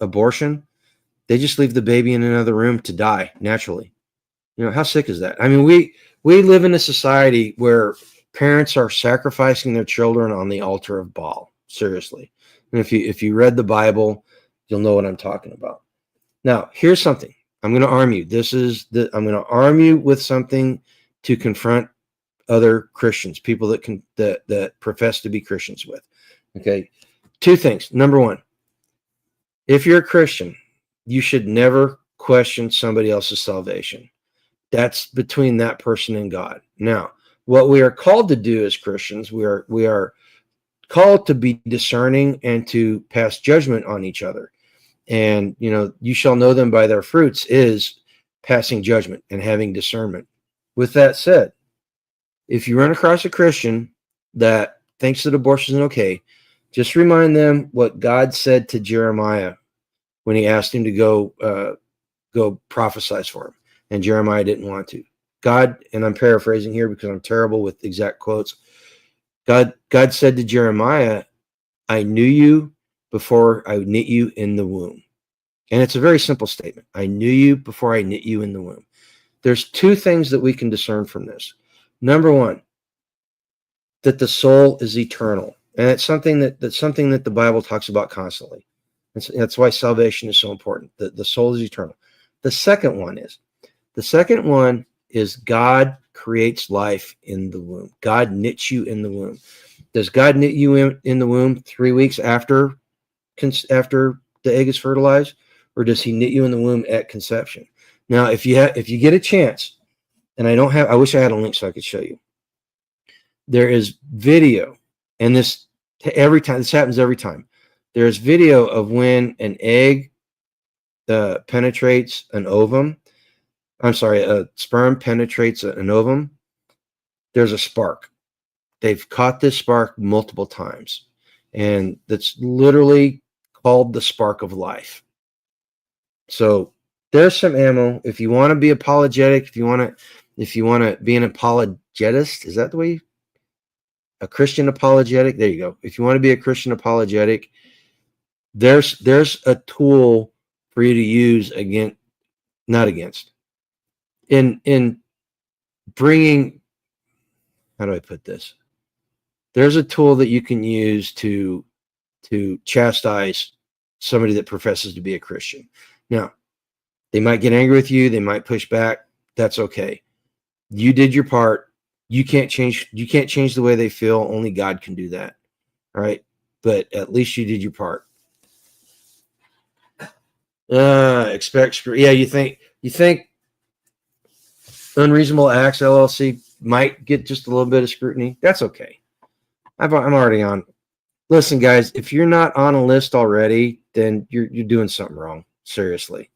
abortion, they just leave the baby in another room to die naturally. How sick is that? I mean, we live in a society where parents are sacrificing their children on the altar of Baal. Seriously. And if you read the Bible, you'll know what I'm talking about. Now, here's something. I'm going to arm you. I'm going to arm you with something to confront other Christians, people that profess to be Christians with. Okay. 2 things. Number 1, if you're a Christian, you should never question somebody else's salvation. That's between that person and God. Now, what we are called to do as Christians, we are called to be discerning and to pass judgment on each other. And, you shall know them by their fruits is passing judgment and having discernment. With that said, if you run across a Christian that thinks that abortion is okay, just remind them what God said to Jeremiah when he asked him to go prophesy for him. And Jeremiah didn't want to. God, and I'm paraphrasing here because I'm terrible with exact quotes. God said to Jeremiah, I knew you before I knit you in the womb. And it's a very simple statement. I knew you before I knit you in the womb. There's 2 things that we can discern from this. Number 1, that the soul is eternal. And it's something that the Bible talks about constantly. That's why salvation is so important. The soul is eternal. The second one is God creates life in the womb. God knits you in the womb. Does God knit you in the womb 3 weeks after the egg is fertilized, or does he knit you in the womb at conception? Now, if you get a chance, and I wish I had a link so I could show you. There is video, and this happens every time. There's video of when an egg penetrates an ovum. I'm sorry, a sperm penetrates an ovum. There's a spark. They've caught this spark multiple times, and that's literally called the spark of life. So there's some ammo. If you want to be apologetic, if you want to be an apologetist, is that the way? A Christian apologetic. There you go. If you want to be a Christian apologetic, there's a tool for you to use in bringing. How do I put this? There's a tool that you can use to chastise somebody that professes to be a Christian. Now, they might get angry with you. They might push back. That's okay. You did your part. You can't change the way they feel. Only God can do that. All right. But at least you did your part. Yeah. You think Unreasonable Acts LLC might get just a little bit of scrutiny. That's okay. I'm already on. Listen, guys, if you're not on a list already, then you're doing something wrong. Seriously.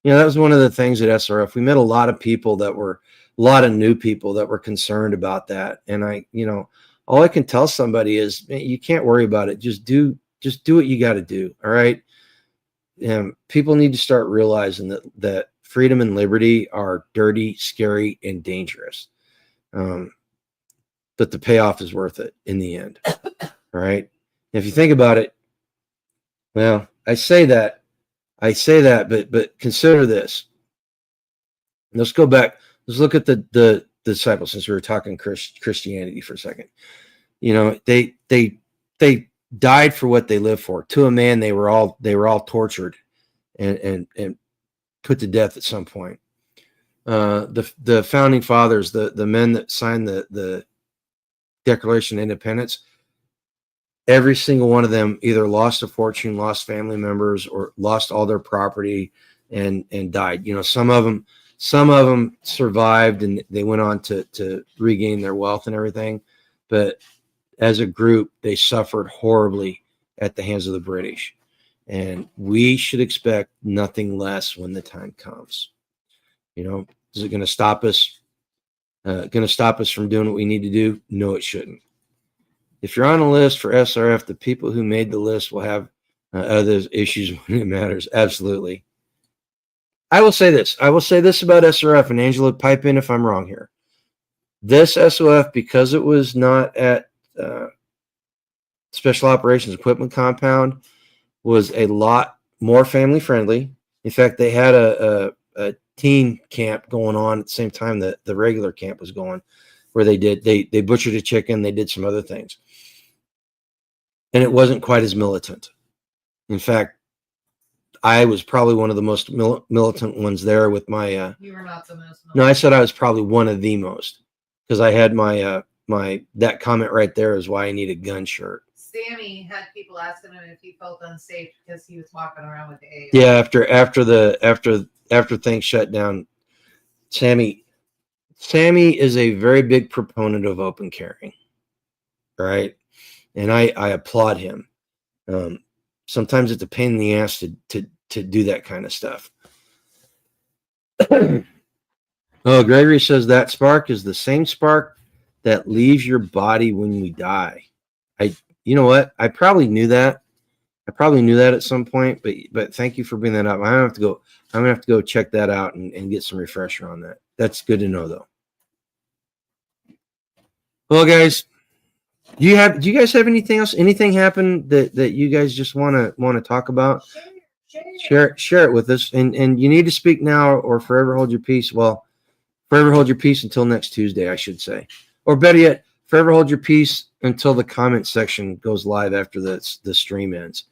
That was one of the things at SRF. We met a lot of new people that were concerned about that. And all I can tell somebody is, man, you can't worry about it. Just do what you got to do. All right. People need to start realizing that freedom and liberty are dirty, scary, and dangerous. But the payoff is worth it in the end. All right. If you think about it, well, I say that, but consider this. Let's go back. Let's look at the disciples, since we were talking Christianity for a second. You know, they died for what they lived for. To a man, they were all tortured and put to death at some point. The founding fathers, the men that signed the Declaration of Independence, every single one of them either lost a fortune, lost family members, or lost all their property and died. You know, some of them survived and they went on to regain their wealth and everything, but as a group, they suffered horribly at the hands of the British. And we should expect nothing less when the time comes. You know, is it going to stop us? From doing what we need to do? No, it shouldn't. If you're on a list for SRF, the people who made the list will have other issues when it matters. Absolutely. I will say this about SRF, and Angela, pipe in if I'm wrong here. This SOF, because it was not at Special Operations Equipment Compound, was a lot more family friendly. In fact, they had a teen camp going on at the same time that the regular camp was going, where they butchered a chicken, they did some other things, and it wasn't quite as militant. In fact, I was probably one of the most militant ones there with my.
You were not the most.
No, I said I was probably one of the most, because I had my that comment right there is why I need a gun shirt.
Sammy had people asking him if he felt unsafe because he was walking around with the AA.
Yeah, after things shut down, Sammy is a very big proponent of open carrying, right? And I applaud him. Sometimes it's a pain in the ass to do that kind of stuff. Oh, Gregory says that spark is the same spark that leaves your body when we die. You know what? I probably knew that. At some point, but thank you for bringing that up. I'm gonna have to go check that out and get some refresher on that. That's good to know, though. Well, guys, do you guys have anything else? Anything happen that you guys just want to talk about? Share it with us. And you need to speak now or forever hold your peace. Well, forever hold your peace until next Tuesday, I should say. Or better yet, forever hold your peace until the comment section goes live after the stream ends.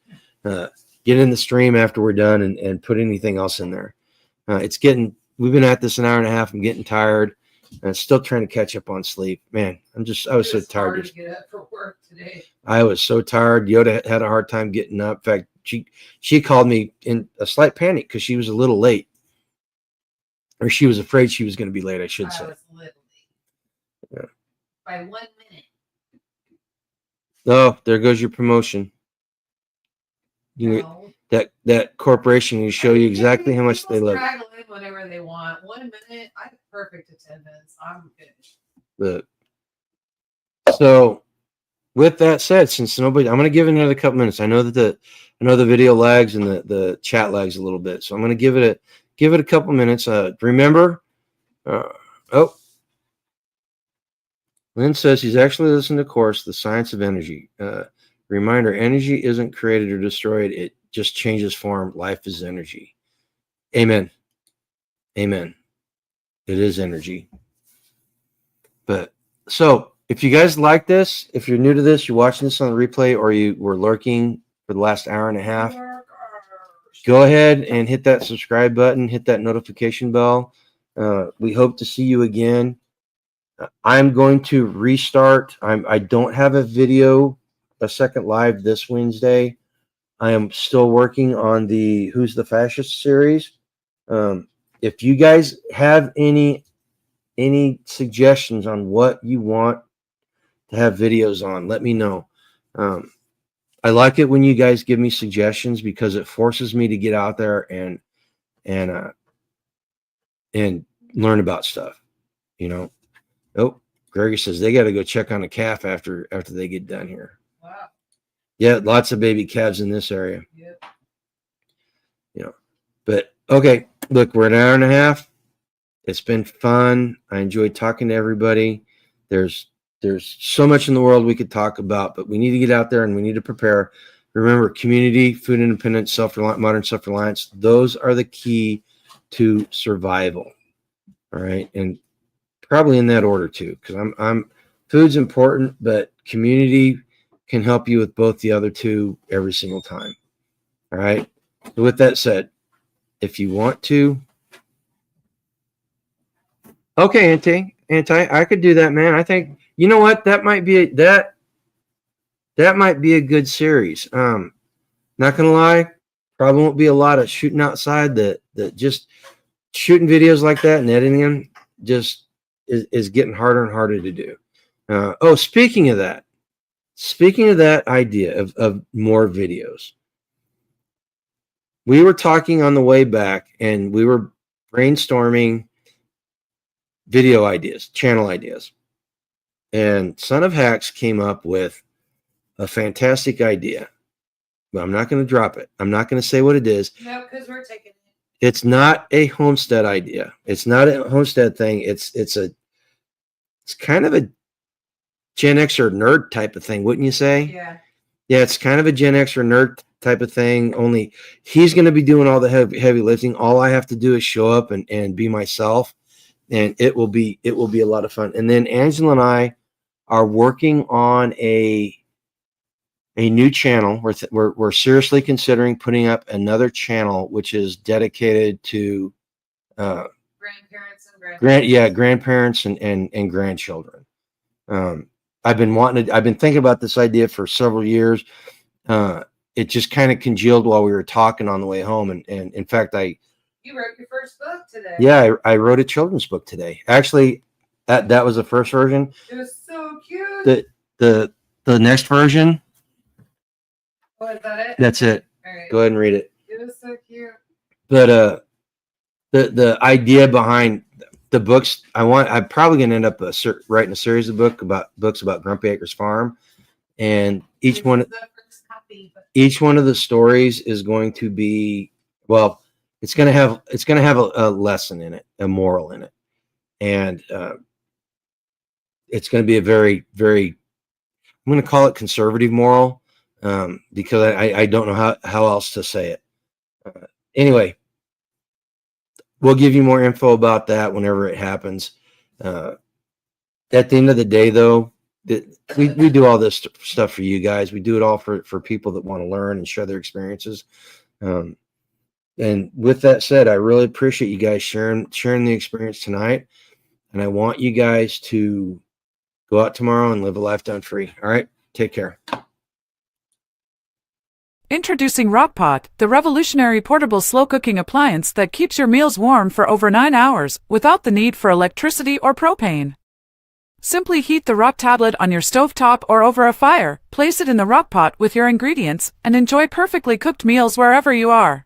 Get in the stream after we're done and put anything else in there. We've been at this an hour and a half. I'm getting tired. Still trying to catch up on sleep. Man, I was so tired.
To get up for work today.
I was so tired. Yoda had a hard time getting up. In fact, she called me in a slight panic because she was a little late. Or she was afraid she was going to be late, I should say.
I was a little late.
Yeah.
By 1 minute.
Oh, there goes your promotion. That corporation will show you exactly how much they love.
Straggle in whenever they want. 1 minute, I have perfect attendance. I'm good.
So, with that said, since I'm going to give it another couple minutes. I know that the video lags and the chat lags a little bit, so I'm going to give it a couple minutes. Remember, Lynn says he's actually listening to course, The Science of Energy. Reminder: energy isn't created or destroyed; it just changes form. Life is energy. Amen. Amen. It is energy. But so, if you guys like this, if you're new to this, you're watching this on the replay, or you were lurking for the last hour and a half, go ahead and hit that subscribe button, hit that notification bell. We hope to see you again. I'm going to restart. I don't have a second live this Wednesday. I am still working on the Who's the Fascist series. If you guys have any suggestions on what you want to have videos on, let me know. I like it when you guys give me suggestions because it forces me to get out there and learn about stuff, you know. Oh, Gregory says they got to go check on a calf after they get done here.
Wow.
Yeah, lots of baby calves in this area.
Yep.
You know, but okay. Look, we're an hour and a half. It's been fun. I enjoyed talking to everybody. There's so much in the world we could talk about, but we need to get out there and we need to prepare. Remember, community, food independence, self-reliant, modern self-reliance, those are the key to survival. All right. And probably in that order too, because I'm food's important, but community can help you with both the other two every single time. All right. So with that said, if you want to, okay, anti, I could do that, man. I think you know what that might be that might be a good series. Not gonna lie, probably won't be a lot of shooting outside. That just shooting videos like that and editing them just is getting harder and harder to do. Speaking of that idea of more videos, we were talking on the way back and we were brainstorming video ideas, channel ideas. And Son of Hacks came up with a fantastic idea. But I'm not going to drop it. I'm not going to say what it is.
No, because we're taking it.
It's not a Homestead idea. It's not a Homestead thing. It's kind of a Gen X or nerd type of thing, wouldn't you say?
Yeah.
Yeah, it's kind of a Gen X or nerd type of thing. Only he's going to be doing all the heavy lifting. All I have to do is show up and be myself, and it will be a lot of fun. And then Angela and I are working on a new channel. We're seriously considering putting up another channel, which is dedicated to
grandparents and
grandparents and grandchildren. I've been thinking about this idea for several years. It just kind of congealed while we were talking on the way home. And in fact,
you wrote your first book today.
Yeah, I wrote a children's book today. Actually, that was the first version.
It was so cute.
The next version.
Oh, is that it?
That's it.
All right.
Go ahead and read it.
It was so cute.
But the idea behind the books, I'm probably going to end up writing a series of books about Grumpy Acres Farm, and each one of the stories is going to be, well, it's going to have a lesson in it, a moral in it, and it's going to be a very, very, I'm going to call it conservative moral. Because I don't know how else to say it. Anyway, we'll give you more info about that whenever it happens. At the end of the day, though, we do all this stuff for you guys. We do it all for people that want to learn and share their experiences. And with that said, I really appreciate you guys sharing the experience tonight. And I want you guys to go out tomorrow and live a life done free. All right, take care.
Introducing Rockpot, the revolutionary portable slow-cooking appliance that keeps your meals warm for over 9 hours without the need for electricity or propane. Simply heat the Rock tablet on your stovetop or over a fire, place it in the Rockpot with your ingredients, and enjoy perfectly cooked meals wherever you are.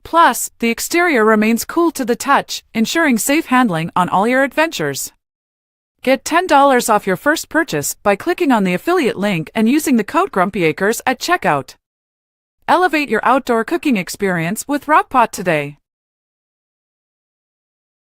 Plus, the exterior remains cool to the touch, ensuring safe handling on all your adventures. Get $10 off your first purchase by clicking on the affiliate link and using the code GrumpyAcres at checkout. Elevate your outdoor cooking experience with Rockpot today.